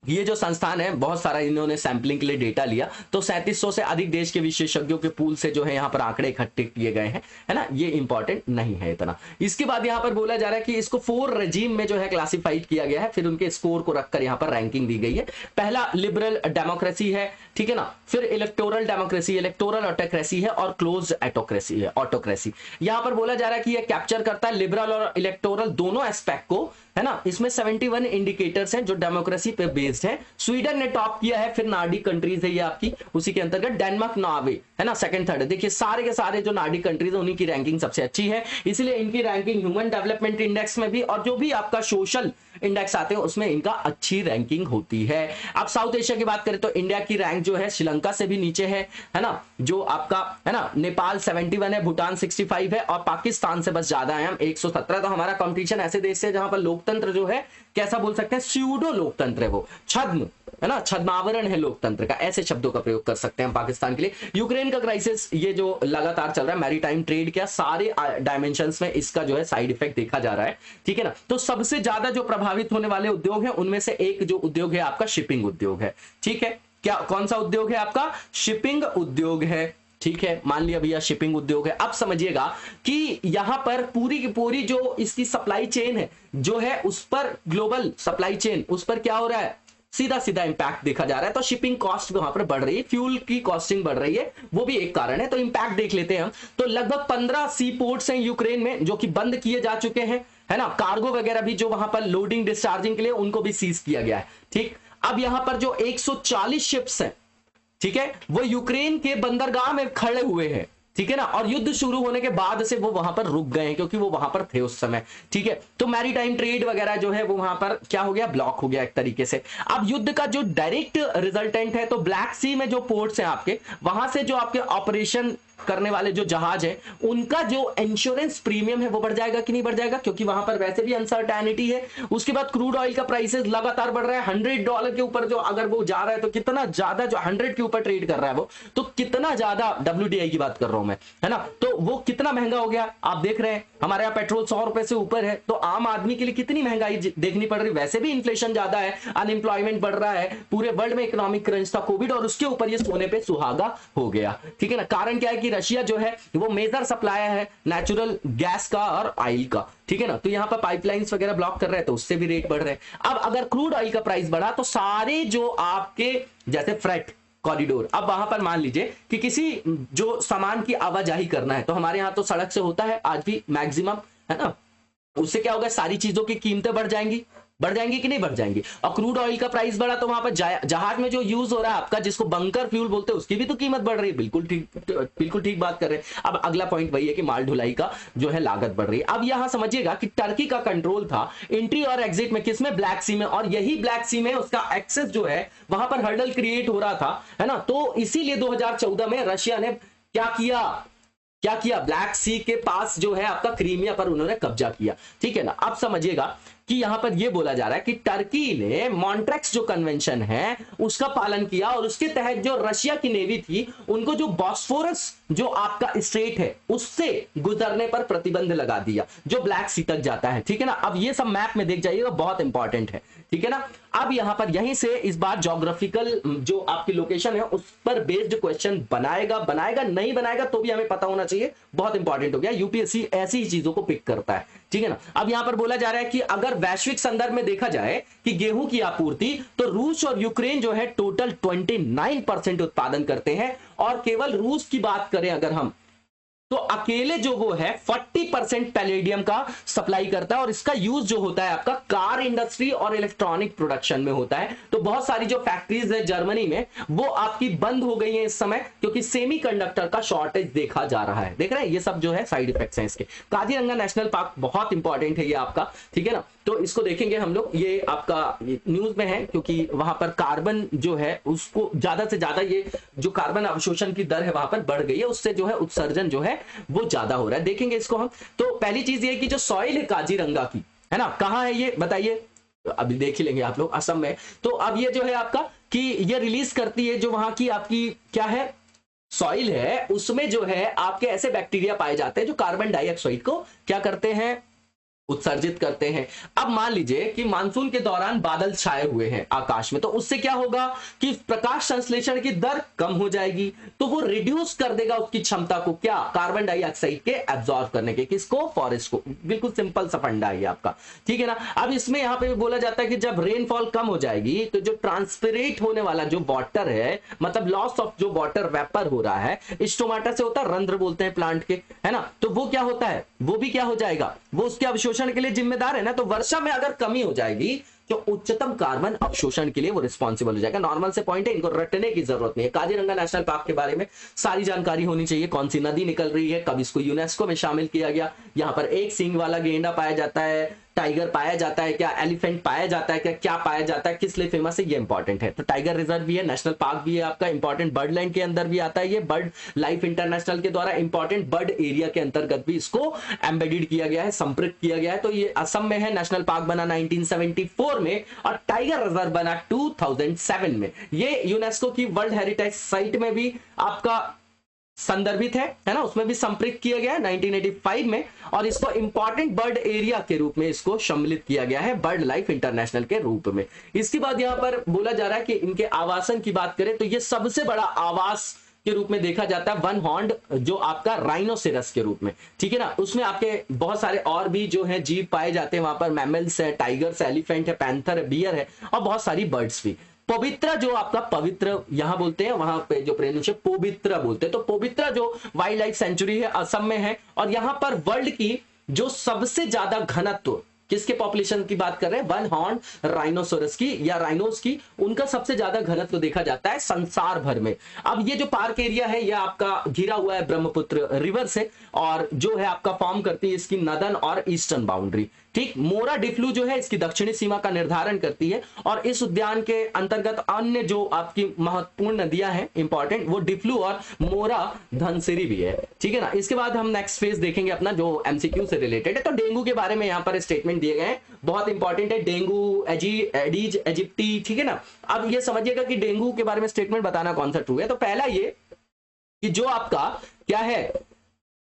B: ये जो संस्थान है बहुत सारा इन्होंने सैंपलिंग के लिए डेटा लिया, तो 3700 से अधिक देश के विशेषज्ञों के पूल से जो है यहाँ पर आंकड़े इकट्ठे किए गए हैं, है ना। ये इंपॉर्टेंट नहीं है इतना। इसके बाद यहाँ पर बोला जा रहा है कि इसको 4 रेजिम में जो है क्लासिफाइड किया गया है, फिर उनके स्कोर को रखकर यहाँ पर रैंकिंग दी गई है। पहला लिबरल डेमोक्रेसी है, ठीक है ना, फिर इलेक्टोरल डेमोक्रेसी, इलेक्टोरल ऑटोक्रेसी है, और क्लोज ऑटोक्रेसी है, ऑटोक्रेसी। यहाँ पर बोला जा रहा है कि यह कैप्चर करता है लिबरल और इलेक्टोरल दोनों एस्पेक्ट को, है ना। इसमें 71 इंडिकेटर्स हैं जो डेमोक्रेसी पे बेस्ड है। स्वीडन ने टॉप किया है, फिर नार्डिक कंट्रीज है ये आपकी, उसी के अंतर्गत डेनमार्क, नॉर्वे, है ना, सेकंड थर्ड है। देखिए सारे के सारे जो नार्डिक कंट्रीज है उन्हीं की रैंकिंग सबसे अच्छी है, इसलिए इनकी रैंकिंग ह्यूमन डेवलपमेंट इंडेक्स में भी, और जो भी आपका सोशल इंडेक्स आते हैं उसमें इनका अच्छी रैंकिंग होती है। अब साउथ एशिया की बात करें तो इंडिया की रैंक जो है श्रीलंका से भी नीचे है ना, जो आपका, है ना, नेपाल 71 है, भूटान 65 है, और पाकिस्तान से बस ज्यादा है हम 117। तो हमारा कंपटीशन ऐसे देश से जहां पर लोकतंत्र जो है, कैसा बोल सकते हैं, स्यूडो लोकतंत्र है, वो छद्म, है ना, छद्मावरण है लोकतंत्र का, ऐसे शब्दों का प्रयोग कर सकते हैं हम पाकिस्तान के लिए। यूक्रेन का क्राइसिस ये जो लगातार चल रहा है, मैरीटाइम ट्रेड, क्या सारे डायमेंशंस में इसका जो है साइड इफेक्ट देखा जा रहा है, ठीक है ना। तो सबसे ज्यादा जो प्रभावित होने वाले उद्योग हैं उनमें से एक जो उद्योग है आपका शिपिंग उद्योग है, ठीक है। क्या, कौन सा उद्योग है आपका, शिपिंग उद्योग है, ठीक है। मान लिया भैया शिपिंग उद्योग है। अब समझिएगा कि यहां पर पूरी की पूरी जो इसकी सप्लाई चेन है जो है, उस पर ग्लोबल सप्लाई चेन, उस पर क्या हो रहा है, सीधा सीधा इंपैक्ट देखा जा रहा है। तो शिपिंग कॉस्ट वहां पर बढ़ रही है, फ्यूल की कॉस्टिंग बढ़ रही है, वो भी एक कारण है। तो इंपैक्ट देख लेते हैं हम। तो लगभग 15 सी पोर्ट्स हैं यूक्रेन में जो कि बंद किए जा चुके हैं, है ना। कार्गो वगैरह भी जो वहां पर लोडिंग डिस्चार्जिंग के लिए, उनको भी सीज किया गया है, ठीक। अब यहां पर जो 140 शिप्स हैं, ठीक है, वो यूक्रेन के बंदरगाह में खड़े हुए हैं, ठीक है ना, और युद्ध शुरू होने के बाद से वो वहां पर रुक गए हैं क्योंकि वो वहां पर थे उस समय, ठीक है। तो मैरीटाइम ट्रेड वगैरह जो है वो वहां पर क्या हो गया, ब्लॉक हो गया एक तरीके से। अब युद्ध का जो डायरेक्ट रिजल्टेंट है, तो ब्लैक सी में जो पोर्ट्स हैं आपके, वहां से जो आपके ऑपरेशन करने वाले जो जहाज है, उनका जो इंश्योरेंस प्रीमियम है वो बढ़ जाएगा कि नहीं बढ़ जाएगा, क्योंकि वहां पर वैसे भी अनसर्टेनिटी है। उसके बाद क्रूड ऑयल का प्राइसेस लगातार बढ़ रहा है, $100 के ऊपर जो अगर वो जा रहा है तो कितना ज्यादा, जो 100 के ऊपर ट्रेड कर रहा है वो, तो कितना ज्यादा, WTI की बात कर रहा हूं मैं, है ना, तो वो कितना महंगा हो गया आप देख रहे हैं। हमारे यहाँ पेट्रोल 100 रुपए से ऊपर है, तो आम आदमी के लिए कितनी महंगाई देखनी पड़ रही है। वैसे भी इन्फ्लेशन ज्यादा है, अनएम्प्लॉयमेंट बढ़ रहा है, पूरे वर्ल्ड में इकोनॉमिक क्रंच था, कोविड, और उसके ऊपर ये सोने पे सुहागा हो गया, ठीक है ना। कारण क्या है कि रशिया जो है वो मेजर सप्लायर है नेचुरल गैस का और ऑयल का, ठीक है ना। तो यहां पर पाइपलाइंस वगैरह ब्लॉक कर रहे हैं, तो उससे भी रेट बढ़ रहे हैं। अब अगर क्रूड ऑयल का प्राइस बढ़ा तो सारे जो आपके जैसे फ्रेट कॉरिडोर, अब वहां पर मान लीजिए कि किसी जो सामान की आवाजाही करना है, तो हमारे यहाँ तो सड़क से होता है आज भी मैक्सिमम, है ना। उससे क्या होगा, सारी चीजों की कीमतें बढ़ जाएंगी कि नहीं बढ़ जाएंगी। और क्रूड ऑयल का प्राइस बढ़ा तो वहां पर जहाज में जो यूज हो रहा है आपका, जिसको बंकर फ्यूल बोलते हैं, उसकी भी तो कीमत बढ़ रही है। बिल्कुल ठीक बात कर रहे हैं। अब अगला पॉइंट वही है कि माल ढुलाई का जो है लागत बढ़ रही है। अब यहां समझिएगा कि टर्की का कंट्रोल था एंट्री और एग्जिट में, किसमें, ब्लैक सी में, और यही ब्लैक सी में उसका एक्सेस जो है वहां पर हर्डल क्रिएट हो रहा था, है ना। तो इसीलिए 2014 में रशिया ने क्या किया, क्या किया, ब्लैक सी के पास जो है आपका क्रीमिया पर उन्होंने कब्जा किया। ठीक है ना। अब समझिएगा कि यहां पर यह बोला जा रहा है कि टर्की ने मॉन्ट्रेक्स जो कन्वेंशन है उसका पालन किया और उसके तहत जो रशिया की नेवी थी उनको जो बॉस्फोरस जो आपका स्ट्रेट है उससे गुजरने पर प्रतिबंध लगा दिया जो ब्लैक सी तक जाता है। ठीक है ना। अब ये सब मैप में देख जाइएगा, बहुत इंपॉर्टेंट है। ठीक है ना। अब यहां पर यहीं से इस बार ज्योग्राफिकल जो आपकी लोकेशन है उस पर बेस्ड क्वेश्चन बनाएगा नहीं बनाएगा तो भी हमें पता होना चाहिए, बहुत इंपॉर्टेंट हो गया। यूपीएससी ऐसी ही चीजों को पिक करता है। ठीक है ना। अब यहां पर बोला जा रहा है कि अगर वैश्विक संदर्भ में देखा जाए कि गेहूं की आपूर्ति, तो रूस और यूक्रेन जो है टोटल 29% उत्पादन करते हैं और केवल रूस की बात करें अगर हम, तो अकेले जो वो है 40% पैलेडियम का सप्लाई करता है और इसका यूज जो होता है आपका कार इंडस्ट्री और इलेक्ट्रॉनिक प्रोडक्शन में होता है। तो बहुत सारी जो फैक्ट्रीज है जर्मनी में वो आपकी बंद हो गई हैं इस समय क्योंकि सेमीकंडक्टर का शॉर्टेज देखा जा रहा है। देख रहे हैं, ये सब जो है साइड इफेक्ट्स हैं इसके। काजीरंगा नेशनल पार्क बहुत इंपॉर्टेंट है ये आपका। ठीक है ना। तो इसको देखेंगे हम लोग, ये आपका न्यूज में है क्योंकि वहां पर कार्बन जो है उसको ज्यादा से ज्यादा, ये जो कार्बन अवशोषण की दर है वहां पर बढ़ गई है, उससे जो है उत्सर्जन जो है वो ज्यादा हो रहा है। देखेंगे इसको हम। तो पहली चीज ये कि जो सॉइल है काजीरंगा की, है ना, कहां है ये बताइए, अभी देख ही लेंगे आप लोग, असम में। तो अब ये जो है आपका कि ये रिलीज करती है जो वहां की आपकी क्या है सॉइल है, उसमें जो है आपके ऐसे बैक्टीरिया पाए जाते हैं जो कार्बन डाइऑक्साइड को क्या करते हैं, उत्सर्जित करते हैं। अब मान लीजिए कि मानसून के दौरान बादल छाए हुए हैं आकाश में, तो उससे क्या होगा कि प्रकाश संश्लेषण की दर कम हो जाएगी, तो वो रिड्यूस कर देगा उसकी क्षमता को, क्या, कार्बन डाइऑक्साइड के एब्जॉर्ब करने के, किसको, फॉरेस्ट को। बिल्कुल सिंपल सा फंडा है आपका। ठीक है ना। अब इसमें यहां पे बोला जाता है कि जब रेनफॉल कम हो जाएगी तो जो ट्रांसपिरेट होने वाला जो वाटर है, मतलब लॉस ऑफ जो वाटर वेपर हो रहा है, स्टोमाटा से होता है, रंध्र बोलते हैं प्लांट के, है ना, तो वो क्या होता है, वो भी क्या हो जाएगा, वो उसके अवशोषण के लिए जिम्मेदार है ना। तो वर्षा में अगर कमी हो जाएगी तो उच्चतम कार्बन अवशोषण के लिए वो रिस्पॉन्सिबल हो जाएगा। नॉर्मल से पॉइंट है, इनको रटने की जरूरत नहीं है। काजीरंगा नेशनल पार्क के बारे में सारी जानकारी होनी चाहिए, कौन सी नदी निकल रही है, कब इसको यूनेस्को में शामिल किया गया, यहां पर एक सींग वाला गेंडा पाया जाता है, टाइगर पाया जाता है क्या, एलिफेंट पाया जाता है क्या, क्या पाया जाता है, किस लिए फेमस है, ये इंपॉर्टेंट है। तो टाइगर रिजर्व भी है, नेशनल पार्क भी है आपका, इंपॉर्टेंट बर्ड लैंड के अंदर भी आता है ये, बर्ड लाइफ इंटरनेशनल के द्वारा इंपॉर्टेंट बर्ड एरिया के अंतर्गत भी इसको एम्बेडेड किया गया है, संपृक्त किया गया है। तो ये असम में है, नेशनल पार्क बना 1974 में और टाइगर रिजर्व बना 2007 में। ये यूनेस्को की वर्ल्ड हेरिटेज साइट में भी आपका संदर्भित है ना, उसमें भी संपृक्त किया गया है 1985 में, और इसको इंपॉर्टेंट बर्ड एरिया के रूप में इसको सम्मिलित किया गया है बर्ड लाइफ इंटरनेशनल के रूप में। इसके बाद यहां पर बोला जा रहा है कि इनके आवासन की बात करें तो ये सबसे बड़ा आवास के रूप में देखा जाता है वन हॉर्न्ड जो आपका राइनोसेरस के रूप में। ठीक है ना। उसमें आपके बहुत सारे और भी जो है जीव पाए जाते हैं वहां पर, मैमल्स है, टाइगर्स, एलिफेंट है, पैंथर है, बियर है और बहुत सारी बर्ड्स भी। पवित्रा जो आपका पवित्र यहां बोलते हैं, वहां पे जो प्रोनाउंसिएशन पवित्रा बोलते हैं, तो पवित्रा जो वाइल्ड लाइफ सेंचुरी है असम में है और यहां पर वर्ल्ड की जो सबसे ज्यादा घनत्व, किसके पॉपुलेशन की बात कर रहे हैं, वन हॉर्न राइनोसोरस की या राइनोस की, उनका सबसे ज्यादा घनत्व देखा जाता है संसार भर में। अब ये जो पार्क एरिया है ये आपका घिरा हुआ है ब्रह्मपुत्र रिवर से और जो है आपका फॉर्म करती है इसकी नदन और ईस्टर्न बाउंड्री। ठीक, मोरा डिफ्लू जो है इसकी दक्षिणी सीमा का निर्धारण करती है और इस उद्यान के अंतर्गत अन्य जो आपकी महत्वपूर्ण नदियां हैं इंपॉर्टेंट, वो डिफ्लू और मोरा धनसिरी भी है। ठीक है ना। इसके बाद हम नेक्स्ट फेज देखेंगे अपना जो एमसीक्यू से रिलेटेड है। तो डेंगू के बारे में यहाँ पर स्टेटमेंट दिए गए हैं, बहुत इंपॉर्टेंट है, डेंगू एडीज इजिप्टी। ठीक है ना। अब ये समझिएगा कि डेंगू के बारे में स्टेटमेंट बताना कौन सा ट्रू है। तो पहला ये कि जो आपका क्या है,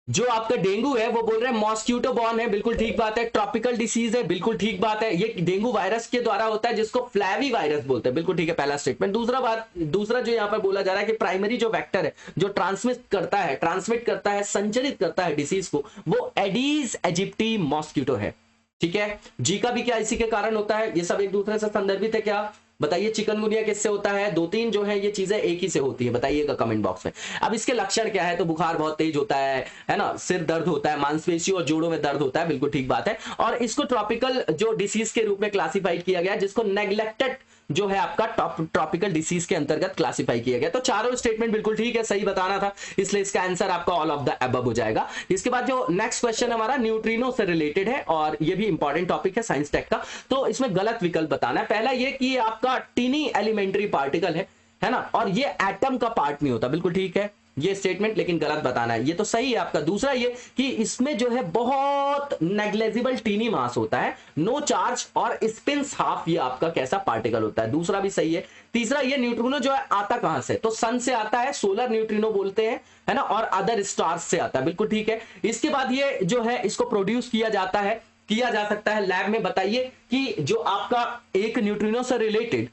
B: जो आपका डेंगू है वो बोल रहे हैं मॉस्क्यूटो बॉर्न है, बिल्कुल ठीक बात है। ट्रॉपिकल डिसीज है, बिल्कुल ठीक बात है। ये डेंगू वायरस के द्वारा होता है जिसको फ्लैवी वायरस बोलते हैं, बिल्कुल ठीक है, पहला स्टेटमेंट। दूसरा जो यहां पर बोला जा रहा है कि प्राइमरी जो वेक्टर है जो ट्रांसमिट करता है, संचरित करता है डिसीज को, वो एडीज इजिप्टी मॉस्क्यूटो है। ठीक है। जी का भी क्या इसी के कारण होता है, ये सब एक दूसरे से संदर्भित है क्या, बताइए। चिकनगुनिया किससे होता है, 2-3 जो है ये चीजें एक ही से होती है, बताइएगा कमेंट बॉक्स में। अब इसके लक्षण क्या है, तो बुखार बहुत तेज होता है ना, सिर दर्द होता है, मांसपेशियों और जोड़ों में दर्द होता है, बिल्कुल ठीक बात है। और इसको ट्रॉपिकल जो डिसीज के रूप में क्लासिफाइड किया गया, जिसको नेग्लेक्टेड जो है आपका ट्रॉपिकल डिसीज के अंतर्गत क्लासिफाई किया गया। तो चारों स्टेटमेंट बिल्कुल ठीक है, सही बताना था, इसलिए इसका आंसर आपका ऑल ऑफ द अबव हो जाएगा। इसके बाद जो नेक्स्ट क्वेश्चन हमारा न्यूट्रिनो से रिलेटेड है और ये भी इंपॉर्टेंट टॉपिक है साइंस टेक का। तो इसमें गलत विकल्प बताना है। पहला ये कि आपका टीनी एलिमेंट्री पार्टिकल है ना, और ये एटम का पार्ट नहीं होता, बिल्कुल ठीक है। ये स्टेटमेंट, लेकिन गलत बताना है। ये तो सही है आपका। दूसरा ये कि इसमें जो है बहुत नेग्लेजिबल टीनी मास होता है, नो चार्ज और स्पिन्स हाफ, ये आपका कैसा पार्टिकल होता है, दूसरा भी सही है। तीसरा ये न्यूट्रिनो जो है आता कहां से, तो सन से आता है, सोलर न्यूट्रिनो बोलते हैं, है ना, और अदर स्टार्स से आता है, बिल्कुल ठीक है। इसके बाद ये जो है इसको प्रोड्यूस किया जाता है, किया जा सकता है लैब में। बताइए कि जो आपका एक न्यूट्रिनो से रिलेटेड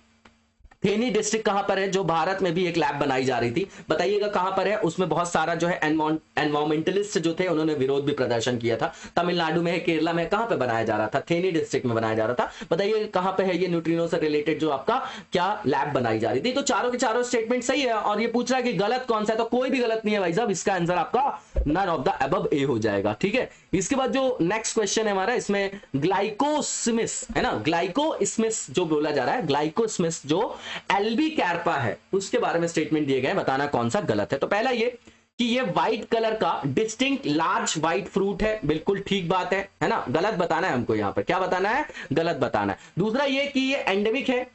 B: थेनी डिस्ट्रिक्ट कहां पर है, जो भारत में भी एक लैब बनाई जा रही थी, बताइएगा कहां पर है। उसमें बहुत सारा जो है एनवायरमेंटलिस्ट जो थे उन्होंने विरोध भी प्रदर्शन किया था। तमिलनाडु में है, केरला में, कहां पे बनाया जा रहा था, थेनी डिस्ट्रिक्ट में बनाया जा रहा था। बताइए कहां पे है ये न्यूट्रिनो से रिलेटेड जो आपका क्या लैब बनाई जा रही थी। तो चारों के चारों स्टेटमेंट सही है। और ये पूछ रहा है कि गलत कौन सा है, तो कोई भी गलत नहीं है भाई साहब, इसका आंसर आपका नन ऑफ द अबव ए हो जाएगा, ठीक है। इसके बाद जो नेक्स्ट क्वेश्चन है हमारा, इसमें ग्लाइकोस्मिस है ना, ग्लाइकोस्मिस जो बोला जा रहा है, ग्लाइकोस्मिस जो एल्बी कैर्पा है उसके बारे में स्टेटमेंट दिए गए, बताना कौन सा गलत है। तो पहला ये कि ये व्हाइट कलर का डिस्टिंक्ट लार्ज व्हाइट फ्रूट है, बिल्कुल ठीक बात है ना, गलत बताना है हमको, यहां पर क्या बताना है, गलत बताना है। दूसरा ये कि ये एंडेमिक है,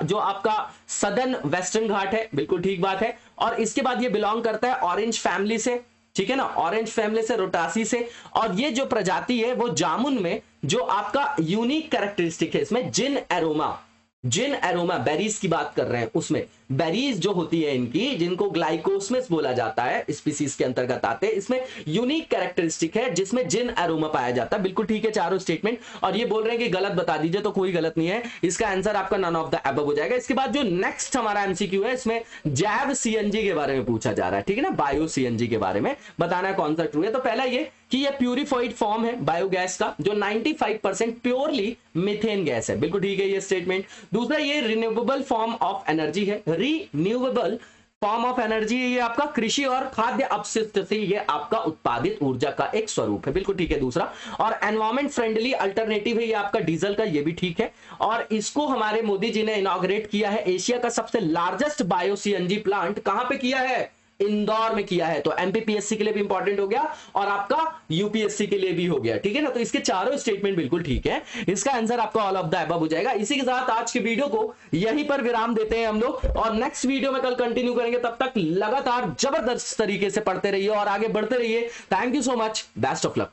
B: जो आपका सदर्न वेस्टर्न घाट है, बिल्कुल ठीक बात है। और इसके बाद ये बिलोंग करता है ऑरेंज फैमिली से, ठीक है ना, ऑरेंज फैमिली से, रोटासी से। और ये जो प्रजाति है वो जामुन में जो आपका यूनिक कैरेक्टरिस्टिक है, इसमें जिन एरोमा बेरीज की बात कर रहे हैं, उसमें बेरीज जो होती है इनकी, जिनको ग्लाइकोस्मिस बोला जाता है, स्पीसीज के अंतर्गत आते हैं, इसमें यूनिक कैरेक्टरिस्टिक है जिसमें जिन एरोमा पाया जाता है, बिल्कुल ठीक है चारों स्टेटमेंट। और ये बोल रहे हैं कि गलत बता दीजिए, तो कोई गलत नहीं है, इसका आंसर आपका नन ऑफ द अबव हो जाएगा। इसके बाद जो नेक्स्ट हमारा एमसीक्यू है, इसमें जैव सीएनजी के बारे में पूछा जा रहा है, ठीक है ना, बायो सीएनजी के बारे में बताना है कौन सा ट्रू है। तो पहला ये कि ये प्यूरिफाइड फॉर्म है बायोगैस का, जो 95% प्योरली मीथेन गैस है, बिल्कुल ठीक है ये स्टेटमेंट। दूसरा ये रिन्यूएबल फॉर्म ऑफ एनर्जी है, रिन्यूएबल फॉर्म ऑफ एनर्जी, ये आपका कृषि और खाद्य अपशिष्ट से ये आपका उत्पादित ऊर्जा का एक स्वरूप है, बिल्कुल ठीक है दूसरा। और एनवायरमेंट फ्रेंडली अल्टरनेटिव है ये आपका डीजल का, ये भी ठीक है। और इसको हमारे मोदी जी ने इनॉग्रेट किया है, एशिया का सबसे लार्जेस्ट बायो सीएनजी प्लांट कहां पे किया है, इंदौर में किया है। तो एमपीपीएससी के लिए भी इंपॉर्टेंट हो गया और आपका यूपीएससी के लिए भी हो गया, ठीक है ना। तो इसके चारों स्टेटमेंट बिल्कुल ठीक है, इसका आंसर आपका ऑल ऑफ द अबव हो जाएगा। इसी के साथ आज के वीडियो को यहीं पर विराम देते हैं हम लोग, और नेक्स्ट वीडियो में कल कंटिन्यू करेंगे। तब तक लगातार जबरदस्त तरीके से पढ़ते रहिए और आगे बढ़ते रहिए। Thank you so much, best of luck.